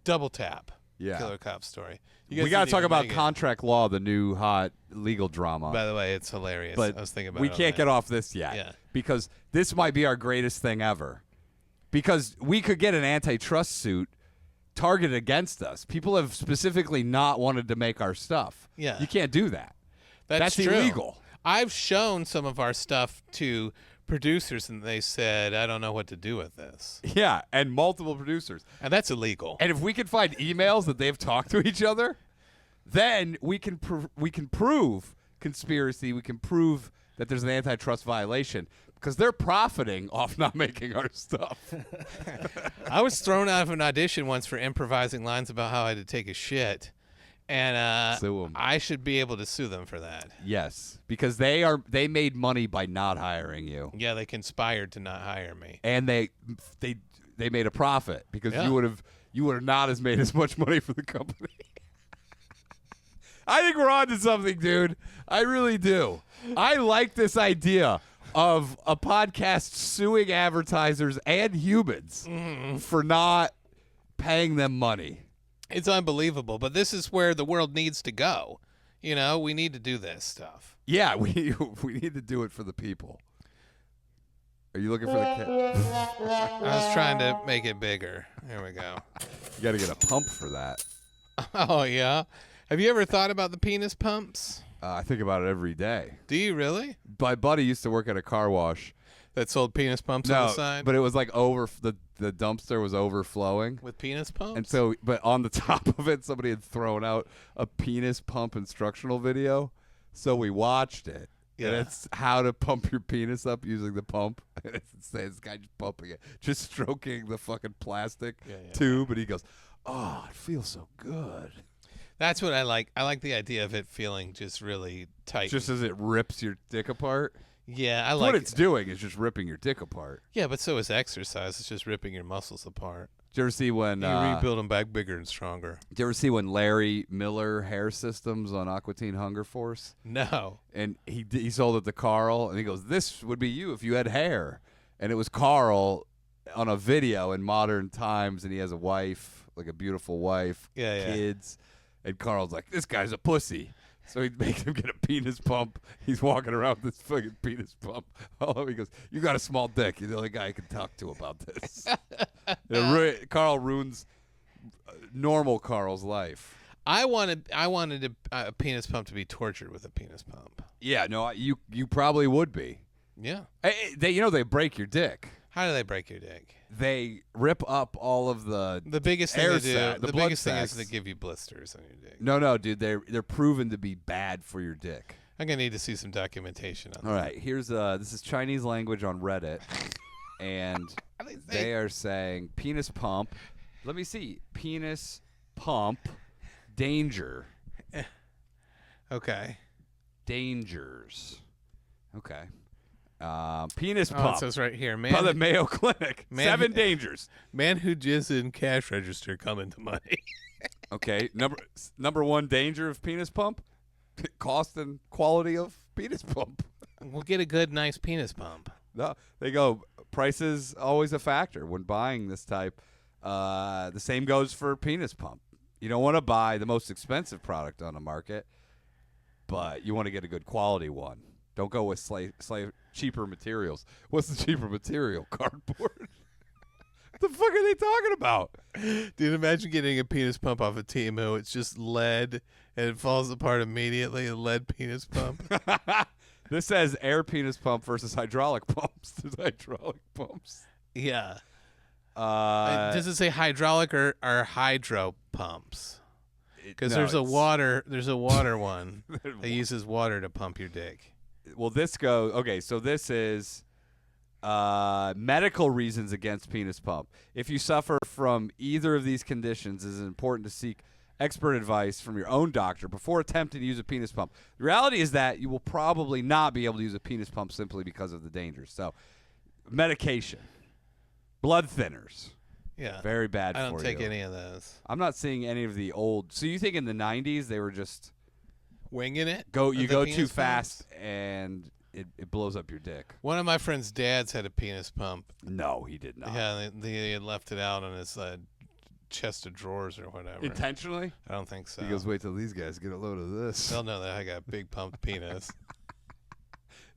Double Tap. Yeah. Killer Cop story. We got to talk about Contract Law, the new hot legal drama. By the way, it's hilarious. But I was thinking about we it can't all get night. off this yet. Yeah. Because this might be our greatest thing ever. Because we could get an antitrust suit targeted against us. People have specifically not wanted to make our stuff. Yeah. You can't do that. That's true. illegal. I've shown some of our stuff to producers, and they said, I don't know what to do with this. Yeah, and multiple producers. And that's illegal. And if we can find emails that they've talked to each other, then we can prove conspiracy. We can prove that there's an antitrust violation because they're profiting off not making our stuff. I was thrown out of an audition once for improvising lines about how I had to take a shit. And Sue 'em. I should be able to sue them for that. Yes, because they made money by not hiring you, Yeah, they conspired to not hire me. and they made a profit because Yeah. you would have not as made as much money for the company. I think we're on to something, dude. I really do. I like this idea of a podcast suing advertisers and humans for not paying them money. It's unbelievable, but this is where the world needs to go. You know, we need to do this stuff. Yeah, we need to do it for the people. Are you looking for the cat? I was trying to make it bigger. There we go. You got to get a pump for that. Oh, yeah? Have you ever thought about the penis pumps? I think about it every day. Do you really? My buddy used to work at a car wash. That sold penis pumps on the side? but it was like the dumpster was overflowing. With penis pumps? And so, but on the top of it, somebody had thrown out a penis pump instructional video. So we watched it. Yeah. And it's how to pump your penis up using the pump. And it's this guy just pumping it, just stroking the fucking plastic tube. And he goes, "Oh, it feels so good." That's what I like. I like the idea of it feeling just really tight. Just as it rips your dick apart. Yeah, I like What it's doing is just ripping your dick apart. Yeah, but so is exercise. It's just ripping your muscles apart. Did you ever see when You rebuild them back bigger and stronger. Did you ever see when Larry Miller Hair Systems on Aqua Teen Hunger Force? No. And he sold it to Carl, and he goes, "This would be you if you had hair." And it was Carl on a video in modern times, and he has a wife, like a beautiful wife, kids. And Carl's like, "This guy's a pussy." So he makes him get a penis pump. He's walking around with this fucking penis pump. Oh, he goes, "You got a small dick. You're the only guy I can talk to about this." Carl ruins normal Carl's life. I wanted a penis pump to be tortured with a penis pump. Yeah, no, you probably would be. Yeah. They break your dick. How do they break your dick? They rip up all of the biggest thing air they do. sac, The blood biggest thing is sacs. they give you blisters on your dick. No, dude, they're proven to be bad for your dick. I'm gonna need to see some documentation on All that. right, here's this is Chinese language on Reddit, and they are saying penis pump. Let me see, penis pump danger. Okay. Dangers. Okay. Penis Oh, pump. it says right here, By the Mayo Clinic. Man 7 who- dangers. man who jizzes in cash register coming to money. Okay. Number one danger of penis pump: cost and quality of penis pump. We'll get a good, nice penis pump. No, they go. Price is always a factor when buying this type. The same goes for penis pump. You don't want to buy the most expensive product on the market, but you want to get a good quality one. Don't go with cheaper materials. What's the cheaper material? Cardboard. What the fuck are they talking about? Dude, imagine getting a penis pump off of Temu. It's just lead, and it falls apart immediately. A lead penis pump. This says air penis pump versus hydraulic pumps. There's hydraulic pumps. Yeah. Does it say hydraulic or hydro pumps? Because No, there's a it's- water one that uses water to pump your dick. Well, this goes okay. So this is medical reasons against penis pump. If you suffer from either of these conditions, it is important to seek expert advice from your own doctor before attempting to use a penis pump. The reality is that you will probably not be able to use a penis pump simply because of the dangers. So, medication, blood thinners, Yeah. very bad for you. I don't take any of those. I'm not seeing any of the old. So you think in the 90s they were just Winging it? you The go penis too pumps? fast and it blows up your dick. One of my friend's dads had a penis pump. No, he did not. Yeah, they had left it out on his chest of drawers or whatever. Intentionally? I don't think so. He goes, "Wait till these guys get a load of this." They'll know that I got a big pumped penis.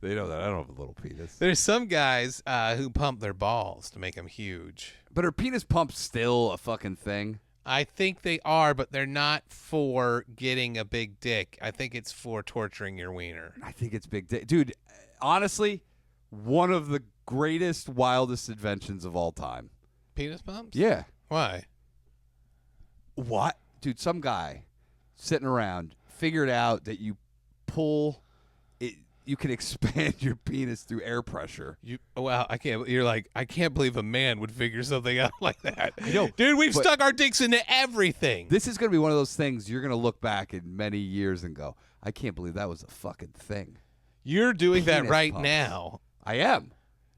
They know that I don't have a little penis. There's some guys who pump their balls to make them huge. But are penis pumps still a fucking thing? I think they are, but they're not for getting a big dick. I think it's for torturing your wiener. I think it's big dude, honestly, one of the greatest, wildest inventions of all time. Penis pumps? Yeah. Why? What? Dude, some guy sitting around figured out that you pull it. you can expand your penis through air pressure. I can't. You're like, I can't believe a man would figure something out like that. I know, dude. We've but stuck our dicks into everything. This is going to be one of those things you're going to look back in many years and go, I can't believe that was a fucking thing. You're doing that Penis right pumps. now. I am.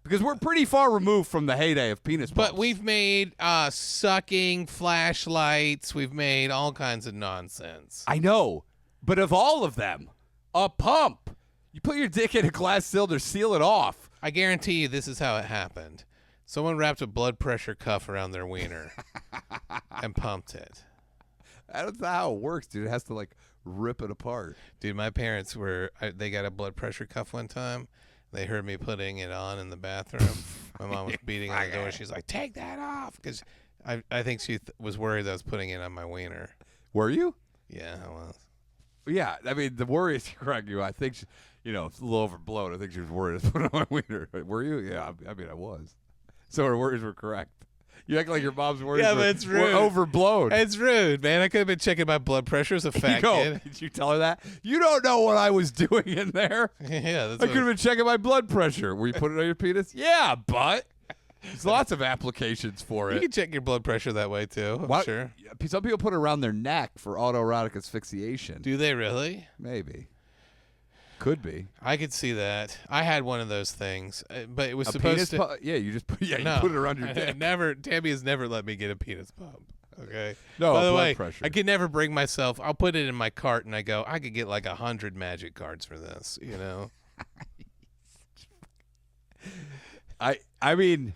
Because we're pretty far removed from the heyday of penis pumps. But we've made sucking flashlights. We've made all kinds of nonsense. I know. But of all of them, a pump. You put your dick in a glass cylinder, seal it off. I guarantee you this is how it happened. Someone wrapped a blood pressure cuff around their wiener and pumped it. That's not how it works, dude. It has to, like, rip it apart. Dude, my parents they got a blood pressure cuff one time. They heard me putting it on in the bathroom. My mom was beating on the door. She's like, take that off. Because I think she was worried that I was putting it on my wiener. Were you? Yeah, I was. Yeah. I mean, the worry is correct. I think, it's a little overblown. I think she was worried to put it on my wiener. Were you? Yeah, I mean, I was. So her worries were correct. You act like your mom's worries but it's were rude. overblown. It's rude, man. I could have been checking my blood pressure as a fat kid. Did you tell her that? You don't know what I was doing in there. Yeah, that's I could have been checking my blood pressure. Were you putting it on your penis? Yeah, but there's lots of applications for you it. can check your blood pressure that way too. I'm sure. Some people put it around their neck for autoerotic asphyxiation. Do they really? Maybe. Could be. I could see that. I had one of those things, but it was A supposed penis to. yeah, you just put, No, you put it around your dick. Tammy has never let me get a penis pump. Okay. No, By the blood way, pressure. I could never bring myself. I'll put it in my cart and I go. I could get like 100 magic cards for this. I mean,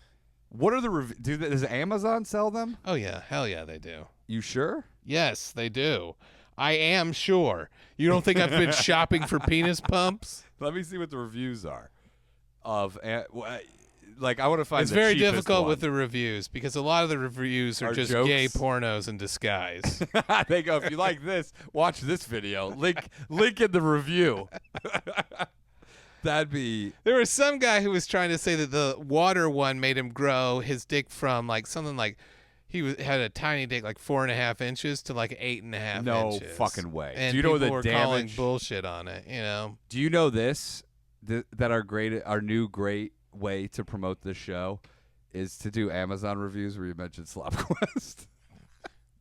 what are the does Amazon sell them? Oh yeah, hell yeah, they do. You sure? Yes, they do. I am sure. You don't think I've been shopping for penis pumps? Let me see what the reviews are. Like, I want to find. It's the very cheapest difficult one. with the reviews because a lot of the reviews are just jokes? gay pornos in disguise. They go, if you like this, watch this video. Link in the review. That'd be. There was some guy who was trying to say that the water one made him grow his dick from like something like had a tiny dick like 4.5 inches to like 8.5 No inches. fucking way. And Do you know people the were calling damage? bullshit on it. Do you know this? That our new great way to promote this show is to do Amazon reviews where you mention Slop Quest.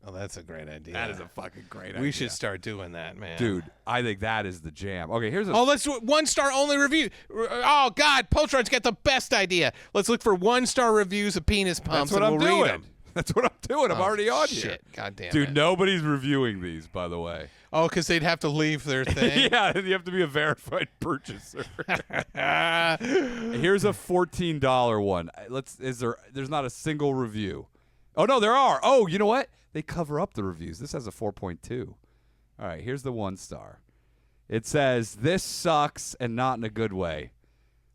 Oh, that's a great idea. That is a fucking great idea. We should start doing that, man. Dude, I think that is the jam. Okay, here's a. Oh, let's do it. 1-star only review. Oh God, Poltron's got the best idea. Let's look for 1-star reviews of penis pumps. That's what and I'm we'll read doing. them. That's what I'm doing. I'm already on here. Shit, God damn Dude, it. nobody's reviewing these, by the way. Oh, because they'd have to leave their thing. Yeah, you have to be a verified purchaser. Here's a $14 one. There's not a single review. Oh no, there are. Oh, you know what? They cover up the reviews. This has a 4.2. All right, here's the 1-star. It says, "This sucks and not in a good way.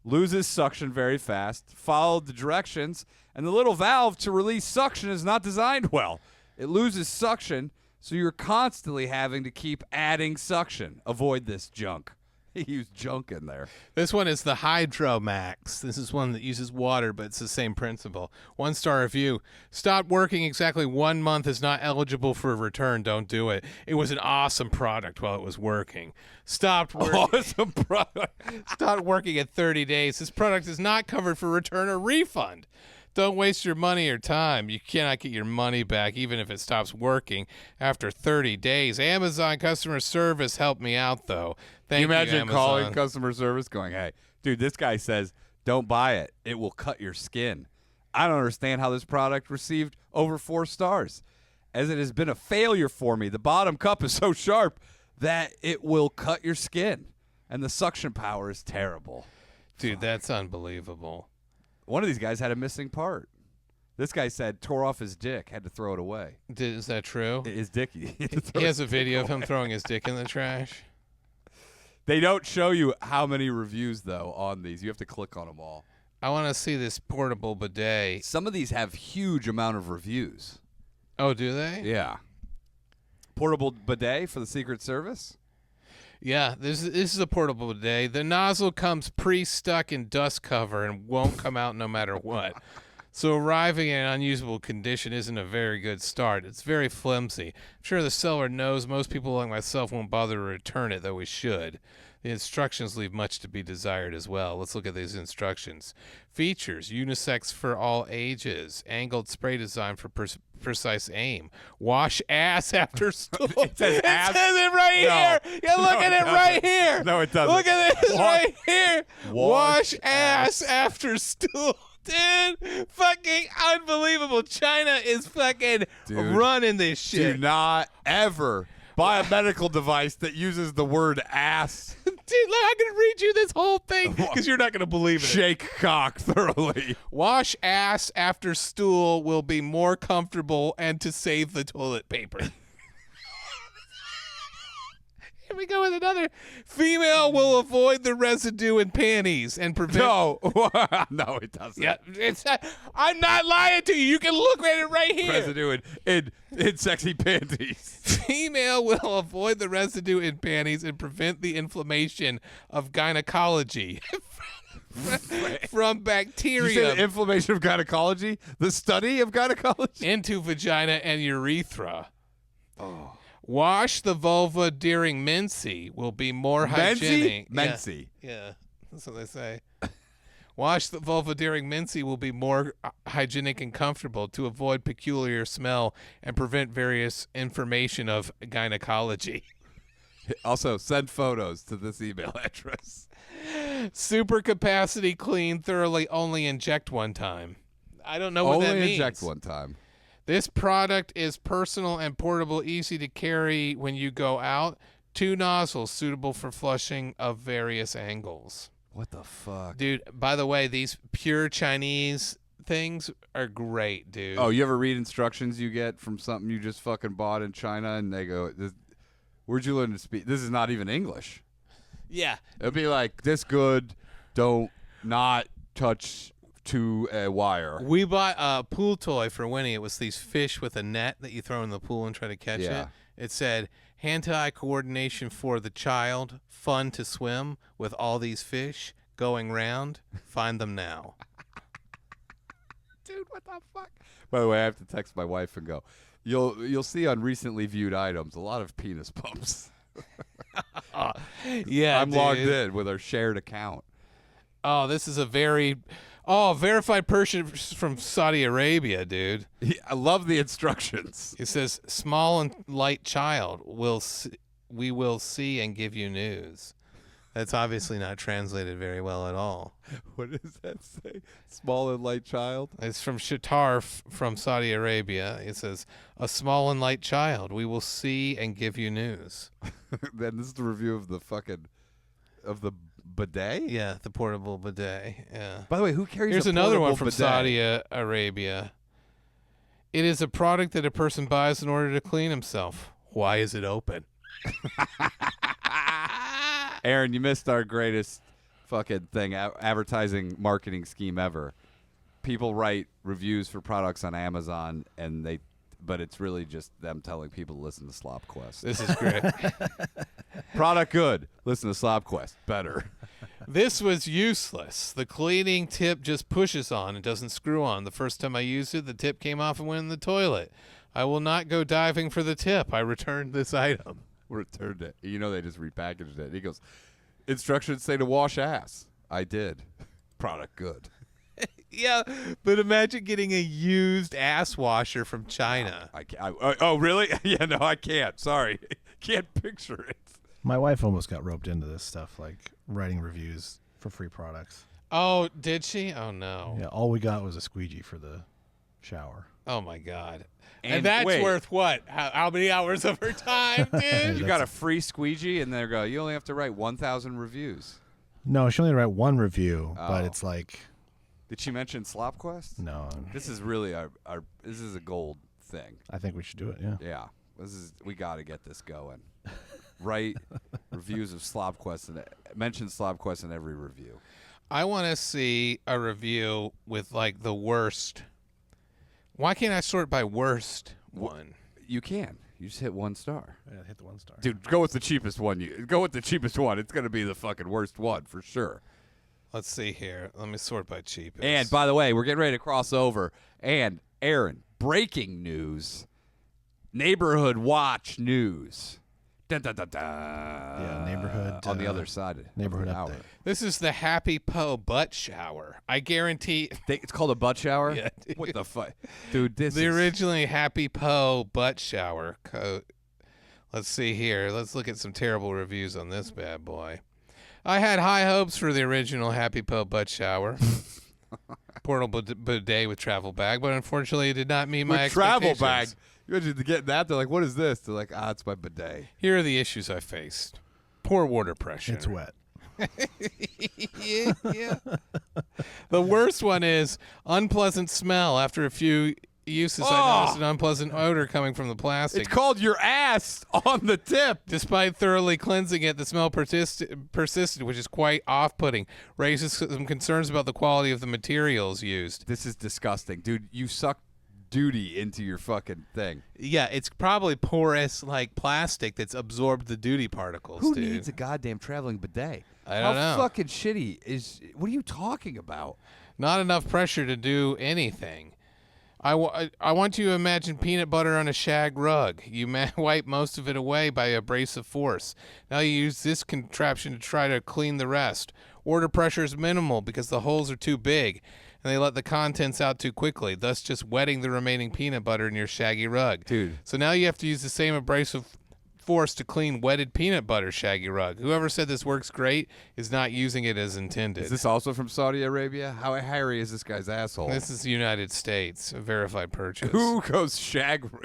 Loses suction very fast. Followed the directions, and the little valve to release suction is not designed well. It loses suction, so you're constantly having to keep adding suction. Avoid this junk." He used junk in there. This one is the Hydromax. This is one that uses water, but it's the same principle. 1-star review. Stopped working exactly 1 month. Is not eligible for a return. Don't do it. It was an awesome product while it was working. Stopped working. Awesome product. Stopped working at 30 days. This product is not covered for return or refund. Don't waste your money or time. You cannot get your money back even if it stops working after 30 days. Amazon customer service helped me out, though. Thank you, imagine Amazon. calling customer service going, "Hey, dude, this guy says don't buy it. It will cut your skin. I don't understand how this product received over 4 stars, as it has been a failure for me. The bottom cup is so sharp that it will cut your skin, and the suction power is terrible." Dude, that's unbelievable. One of these guys had a missing part. This guy said tore off his dick, had to throw it away. Is that true? His dick. He has a video of him throwing his dick in the trash. They don't show you how many reviews, though, on these. You have to click on them all. I want to see this portable bidet. Some of these have huge amount of reviews. Oh, do they? Yeah. Portable bidet for the Secret Service? Yeah, this is a portable bidet. The nozzle comes pre-stuck in dust cover and won't come out no matter what. So arriving in an unusable condition isn't a very good start. It's very flimsy. I'm sure the seller knows most people like myself won't bother to return it, though we should. The instructions leave much to be desired as well. Let's look at these instructions. Features: unisex for all ages, angled spray design for precise aim, wash ass after stool. It says ass? Says it right No. here. Yeah, look No, at it it right here. No, it doesn't. Look at this right here. Wash Wash ass after stool. Dude, fucking unbelievable. China is fucking Dude, running this shit. Do not ever buy a medical device that uses the word ass. Dude, look, I'm going to read you this whole thing because you're not going to believe it. Shake cock thoroughly. Wash ass after stool will be more comfortable and to save the toilet paper. Here we go with another. Female will avoid the residue in panties and prevent. No. No, it doesn't. Yeah, I'm not lying to you. You can look at it right here. Residue in sexy panties. Female will avoid the residue in panties and prevent the inflammation of gynecology from You bacteria said inflammation of gynecology? The study of gynecology? into vagina and urethra. Oh. Wash the vulva during menses will be more hygienic. Menses. Yeah, that's what they say. Wash the vulva during menses will be more hygienic and comfortable to avoid peculiar smell and prevent various information of gynecology. Also, send photos to this email address. Super capacity clean thoroughly, only inject one time. I don't know what that Only means. inject one time. This product is personal and portable, easy to carry when you go out. 2 nozzles suitable for flushing of various angles. What the fuck? Dude, by the way, these pure Chinese things are great, dude. Oh, you ever read instructions you get from something you just fucking bought in China and they go, where'd you learn to speak? This is not even English. Yeah. It'd be like, this good, don't not touch to a wire. We bought a pool toy for Winnie. It was these fish with a net that you throw in the pool and try to catch Yeah. it. It said, hand-eye coordination for the child, fun to swim with all these fish going round. Find them now. Dude, what the fuck? By the way, I have to text my wife and go, you'll see on recently viewed items a lot of penis pumps. Yeah, I'm dude. logged in with our shared account. Oh, this is a verified person from Saudi Arabia, dude. I love the instructions. It says, small and light child, we will see and give you news. That's obviously not translated very well at all. What does that say? Small and light child? It's from Shatar from Saudi Arabia. It says, a small and light child, we will see and give you news. Then this is the review of the bidet? Yeah, the portable bidet. Yeah. By the way, who carries Here's a another one portable from bidet? Saudi Arabia. It is a product that a person buys in order to clean himself. Why is it open? Aaron, you missed our greatest fucking thing, advertising marketing scheme ever. People write reviews for products on Amazon, but it's really just them telling people to listen to Slop Quest. This is great. Product good. Listen to Slop Quest. Better. This was useless. The cleaning tip just pushes on and doesn't screw on. The first time I used it, the tip came off and went in the toilet. I will not go diving for the tip. I returned this item. Returned it. You know they just repackaged it. He goes, instructions say to wash ass. I did. Product good. Yeah, but imagine getting a used ass washer from China. Oh, really? Yeah, no, I can't. Sorry. Can't picture it. My wife almost got roped into this stuff, like writing reviews for free products. Oh, did she? Oh, no. Yeah, all we got was a squeegee for the shower. Oh, my God. And And that's wait. worth what? How many hours of her time, dude? You got a free squeegee, and they go, you only have to write 1,000 reviews. No, she only had to write one review, but Oh. it's like, Did she mention Slop Quest? no, This is really our this is a gold thing. I think we should do it, yeah. Yeah. We got to get this going. Write reviews of Slop Quest and mention Slop Quest in every review. I want to see a review with, like, the worst. Why can't I sort by worst one? You can. You just hit 1 star. Yeah, hit the 1 star. Dude, go with the cheapest one. Go with the cheapest one. It's going to be the fucking worst one for sure. Let's see here. Let me sort by cheapest. And by the way, we're getting ready to cross over. And Aaron, breaking news, neighborhood watch news. Dun, dun, dun, dun. Yeah, neighborhood on the other side. Neighborhood of the hour. update. this is the Happy Poe butt shower. I guarantee. It's called a butt shower? Yeah, dude. What the fuck? Dude, this The is... originally Happy Poe butt shower coat. Let's see here. Let's look at some terrible reviews on this bad boy. I had high hopes for the original Happy Poe butt shower. Portable bidet with travel bag, but unfortunately it did not meet my With travel expectations. bag. You imagine getting that? They're like, what is this? They're like, it's my bidet. Here are the issues I faced. Poor water pressure. It's wet. yeah. The worst one is unpleasant smell. After a few uses, I noticed an unpleasant odor coming from the plastic. It's called your ass on the tip. Despite thoroughly cleansing it, the smell persisted, which is quite off-putting. Raises some concerns about the quality of the materials used. This is disgusting. Dude, you suck duty into your fucking thing. Yeah, it's probably porous like plastic that's absorbed the duty particles, Who dude. needs a goddamn traveling bidet? I don't know. How fucking shitty is... What are you talking about? Not enough pressure to do anything. I want you to imagine peanut butter on a shag rug. You wipe most of it away by abrasive force. Now you use this contraption to try to clean the rest. Water pressure is minimal because the holes are too big, and they let the contents out too quickly, thus just wetting the remaining peanut butter in your shaggy rug. Dude. So now you have to use the same abrasive force to clean wetted peanut butter shaggy rug. Whoever said this works great is not using it as intended. Is this also from Saudi Arabia? How hairy is this guy's asshole? This is the United States, a verified purchase. Who goes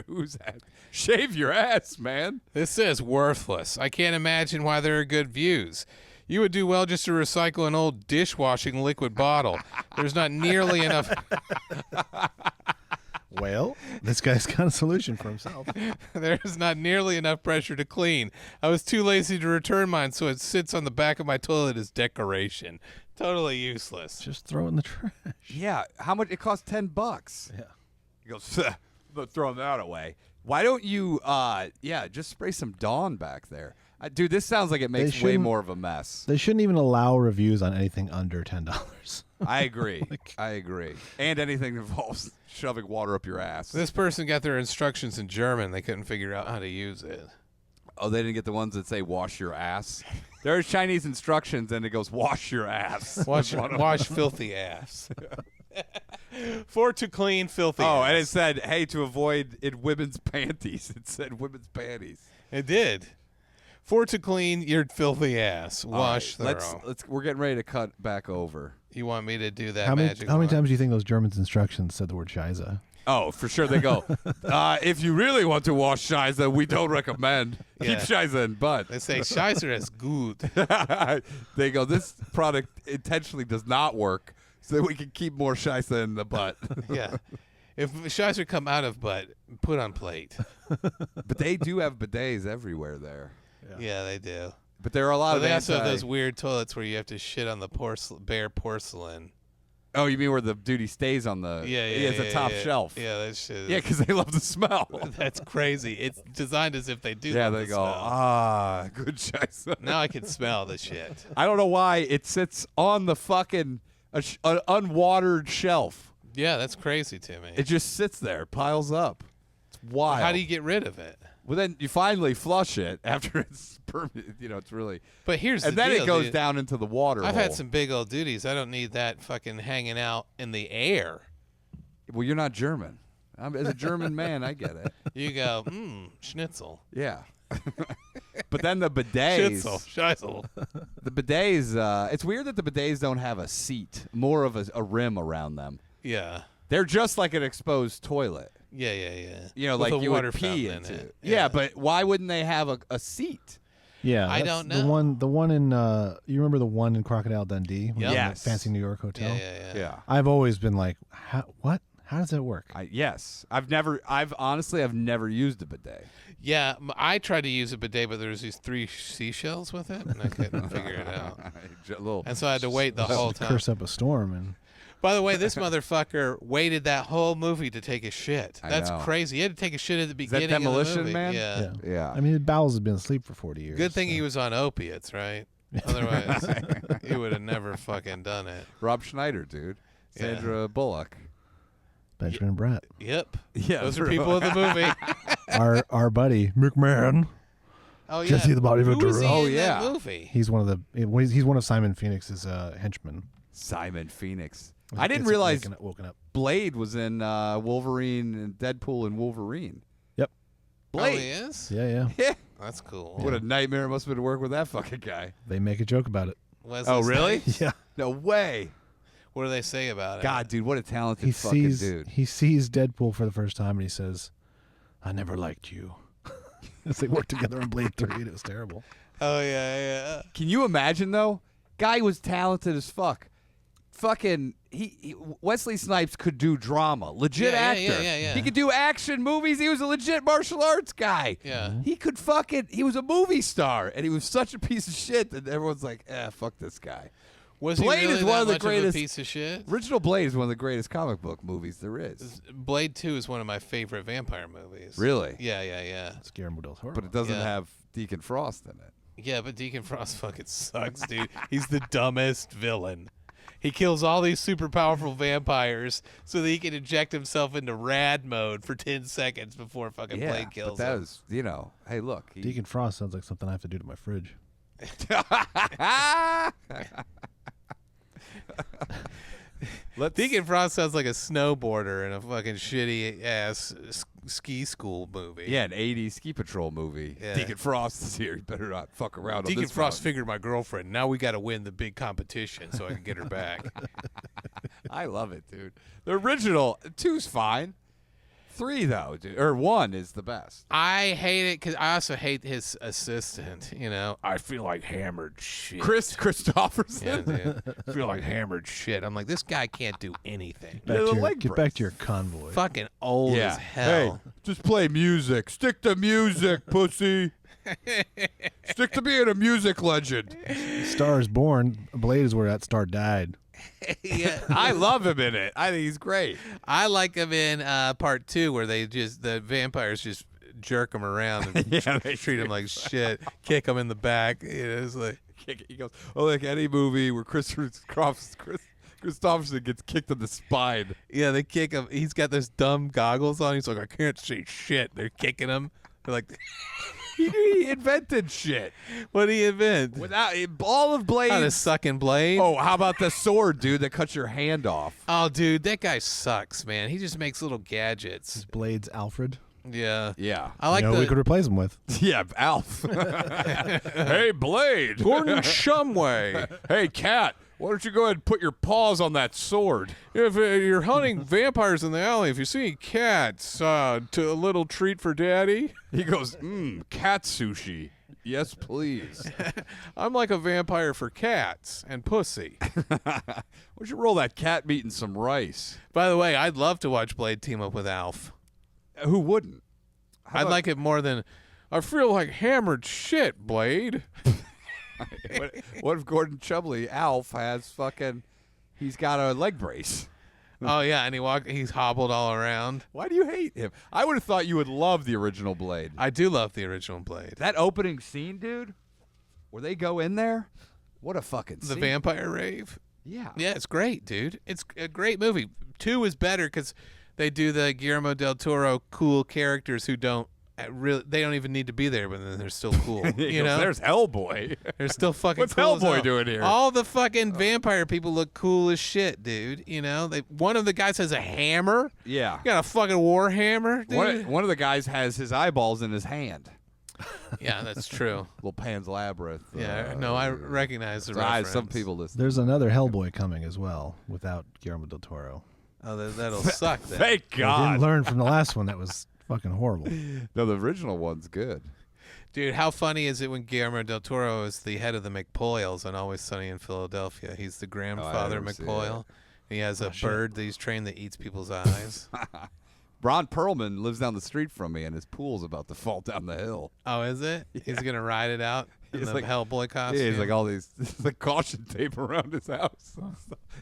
who's that? Shave your ass, man. This says worthless. I can't imagine why there are good views. You would do well just to recycle an old dishwashing liquid bottle. There's not nearly enough. Well, this guy's got a solution for himself. There's not nearly enough pressure to clean. I was too lazy to return mine, so it sits on the back of my toilet as decoration. Totally useless. Just throw it in the trash. Yeah, how much? It costs $10. Yeah. He goes, I'm not throwing that away. Why don't you, just spray some Dawn back there. Dude, this sounds like it makes way shouldn't- more of a mess. They shouldn't even allow reviews on anything under $10. I agree. I agree. And anything that involves shoving water up your ass. This person got their instructions in German. They couldn't figure out how to use it. Oh, they didn't get the ones that say wash your ass? There's Chinese instructions, and it goes wash your ass. Wash filthy ass. For to clean filthy ass. Oh, and it said, hey, to avoid in women's panties. It said women's panties. It did. For to clean your filthy ass. Wash All right, thorough. we're getting ready to cut back over. You want me to do that How many magic times wand? do you think those Germans instructions said the word Scheiße? Oh, for sure. They go, if you really want to wash Scheiße, we don't recommend. Yeah. Keep Scheiße in butt. They say Scheißer is good. They go, this product intentionally does not work so that we can keep more Scheiße in the butt. Yeah. If Scheißer come out of butt, put on plate. But they do have bidets everywhere there. Yeah, they do. But there are a lot But of they also have anti- those weird toilets where you have to shit on the bare porcelain. Oh, you mean where the duty stays on the... Yeah, it's a top shelf. Yeah, that shit. Yeah, because they love the smell. That's crazy. It's designed as if they do. Yeah, love they the go, smell. good Scheiße. Now I can smell the shit. I don't know why it sits on the fucking an unwatered shelf. Yeah, that's crazy to me. It just sits there, piles up. It's wild. How do you get rid of it? Well, then you finally flush it after it's it's really. But here's And the then deal, it goes dude. down into the water. I've hole. had some big old duties. I don't need that fucking hanging out in the air. Well, you're not German. As a German man, I get it. You go, schnitzel. Yeah. But then the bidets. Schnitzel. Scheisel. The bidets. It's weird that the bidets don't have a seat, more of a rim around them. Yeah. They're just like an exposed toilet. Yeah. You know, With like a you water would pee fountain in into. it. Yeah, but why wouldn't they have a seat? Yeah, I that's don't The know. one in you remember the one in Crocodile Dundee? When we were in that Yes. fancy New York hotel. Yeah. I've always been like, what? How does that work? Yes. I've never used a bidet. Yeah, I tried to use a bidet, but there was these 3 seashells with it, and I couldn't figure it out. And so I had to wait the whole time. Curse up a storm and By the way, this motherfucker waited that whole movie to take a shit. I That's know. crazy. He had to take a shit at the that beginning Demolition of the movie. Man? Yeah. yeah. Yeah. I mean, his bowels have been asleep for 40 years. Good thing so. he was on opiates, right? Otherwise, he would have never fucking done it. Rob Schneider, dude. Sandra Bullock. Benjamin Bratt. Yep. Yeah, Those are people in the movie. Our buddy McMahon. Oh yeah. Jesse the Body Who was he Ventura. in that movie? He's one of he's one of Simon Phoenix's henchmen. Simon Phoenix. I didn't realize woken up. Blade was in Wolverine and Deadpool and Wolverine. Yep. Blade. Oh, he is? Yeah. Yeah. That's cool. What a nightmare it must have been to work with that fucking guy. They make a joke about it. Wesley Oh, really? Snipes? Yeah. No way. What do they say about it? God, dude, what a talented He fucking sees dude. he sees Deadpool for the first time and he says, "I never liked you." As they work together on Blade 3, and it was terrible. Oh yeah. Can you imagine though? Guy was talented as fuck. Fucking he Wesley Snipes could do drama, legit actor. Yeah. He could do action movies. He was a legit martial arts guy. Yeah. He could he was a movie star, and he was such a piece of shit that everyone's like, fuck this guy. Was Blade he really is one that of the much greatest- of a piece of shit? Original Blade is one of the greatest comic book movies there is. Blade 2 is one of my favorite vampire movies. Really? Yeah. It's Guillermo del Toro. But it doesn't Yeah. have Deacon Frost in it. Yeah, but Deacon Frost fucking sucks, dude. He's the dumbest villain. He kills all these super powerful vampires so that he can inject himself into rad mode for 10 seconds before fucking Blade kills but that him. is, hey, look. Deacon Frost sounds like something I have to do to my fridge. Deacon Frost sounds like a snowboarder in a fucking shitty ass ski school movie. Yeah, an 80s ski patrol movie. Yeah. Deacon Frost is here. You better not fuck around on Deacon this Frost mountain. figured my girlfriend. Now we got to win the big competition so I can get her back. I love it, dude. The original 2's fine. 3 though, dude, or 1 is the best. I hate it because I also hate his assistant. You know, I feel like hammered shit. Chris Christopherson. Yeah, dude. I feel like hammered shit. I'm like, this guy can't do anything. Back Yeah, to the your, leg get brace. back to your convoy. Fucking old as hell. Hey, just play music. Stick to music, pussy. Stick to being a music legend. Star is Born. Blade is where that star died. Yeah. I love him in it. I think he's great. I like him in part 2 where the vampires just jerk him around and Yeah, they treat him like shit, kick him in the back. You know, it's like, He goes, like any movie where Christopherson gets kicked in the spine. yeah, they kick him. He's got those dumb goggles on. He's like, I can't see shit. They're kicking him. They're like, He invented shit. what do you invent? Without all of Blade. How to sucking blade? Oh, how about the sword, dude, that cuts your hand off? Oh, dude, that guy sucks, man. He just makes little gadgets. Blade's Alfred. Yeah. Yeah. I like you know, we could replace him with. Yeah, Alf. Hey, Blade. Gordon Shumway. Hey, Cat. Why don't you go ahead and put your paws on that sword? If you're hunting vampires in the alley, if you see cats, to a little treat for daddy. He goes, cat sushi. Yes, please. I'm like a vampire for cats and pussy. Why don't you roll that cat meat in some rice? By the way, I'd love to watch Blade team up with Alf. Who wouldn't? I'd like it more than, I feel like hammered shit, Blade. What if Gordon Chubley, Alf, he's got a leg brace? Oh, yeah, and he's hobbled all around. Why do you hate him? I would have thought you would love the original Blade. I do love the original Blade. That opening scene, dude, where they go in there, what a fucking The scene. vampire rave. Yeah. Yeah, it's great, dude. It's a great movie. 2 is better because they do the Guillermo del Toro cool characters who don't they don't even need to be there, but then they're still cool. You know, There's Hellboy. they're still fucking. What's cool as Hellboy hell. doing here? All the fucking vampire people look cool as shit, dude. You know, one of the guys has a hammer. Yeah. You got a fucking war hammer, dude. One of the guys has his eyeballs in his hand. Yeah, that's true. Little Pan's Labyrinth. Yeah, no, I recognize the Some reference. people listen. There's another Hellboy coming as well without Guillermo del Toro. Oh, that'll suck. Then. Thank I God. didn't learn from the last one that was fucking horrible. No, the original one's good. Dude, how funny is it when Guillermo del Toro is the head of the McPoyles on Always Sunny in Philadelphia? He's the grandfather never see McPoyle. He has a shit. bird that he's trained that eats people's eyes. Ron Perlman lives down the street from me, and his pool's about to fall down the hill. Oh, is it? He's going to ride it out in He's the like- Hellboy costume? Yeah, he's like all these there's like caution tape around his house.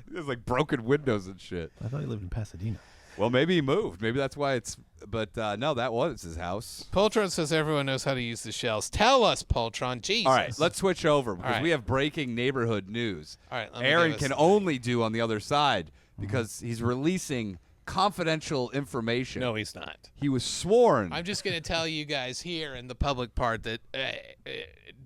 There's like broken windows and shit. I thought he lived in Pasadena. Well, maybe he moved. Maybe that's why it's. But no, that was his house. Poltron says everyone knows how to use the shells. Tell us, Poltron. Jesus. All right, let's switch over because right. we have breaking neighborhood news. All right, let me Aaron give us can the- only do on the other side because he's releasing confidential information. No, he's not. He was sworn. I'm just going to tell you guys here in the public part that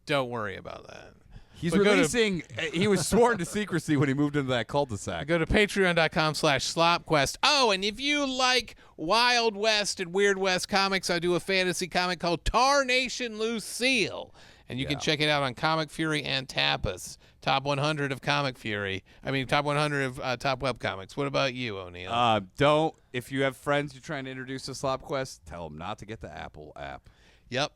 don't worry about that. He's But go to- releasing. He was sworn to secrecy when he moved into that cul-de-sac. Go to patreon.com/slopquest. Oh, and if you like Wild West and Weird West comics, I do a fantasy comic called Tarnation Lucille. And you can check it out on Comic Fury and Tapas. Top 100 of Comic Fury. I mean, top 100 of top web comics. What about you, O'Neill? Don't. If you have friends you're trying to introduce to SlopQuest, tell them not to get the Apple app. Yep.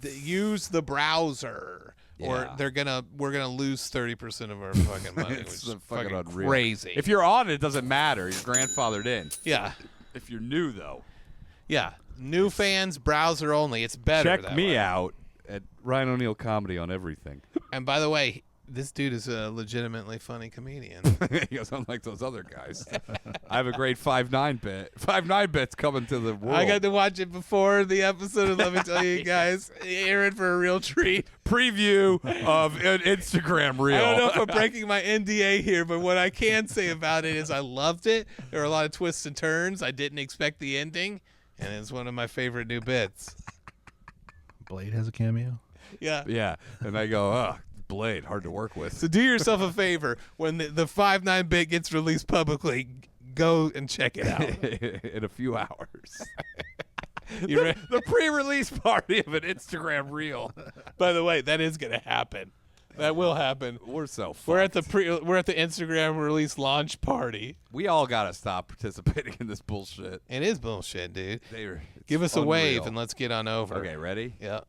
Use the browser. Or Yeah. we're gonna lose 30% of our fucking money, which It's is fucking unreal. crazy. If you're on it, it doesn't matter. You're grandfathered in. yeah, If you're new, though, yeah. New fans, browser only. It's better. check that me way. out at Ryan O'Neill Comedy on everything. And by the way, this dude is a legitimately funny comedian. He goes, unlike those other guys. I have a great 5'9" bit. 5'9" bit's coming to the world. I got to watch it before the episode, and let me tell you guys, you're in for a real treat. Preview of an Instagram reel. I don't know if I'm breaking my NDA here, but what I can say about it is I loved it. There were a lot of twists and turns. I didn't expect the ending, and it's one of my favorite new bits. Blade has a cameo. Yeah. Yeah, and I go, Blade, hard to work with. So do yourself a favor. When the 5'9" bit gets released publicly, go and check it out. In a few hours. You re- The pre-release party of an Instagram reel. By the way, that is going to happen. That will happen. We're so fucked. We're at the Instagram release launch party. We all got to stop participating in this bullshit. It is bullshit, dude. It's Give us a wave unreal. and let's get on over. Okay, ready? Yeah.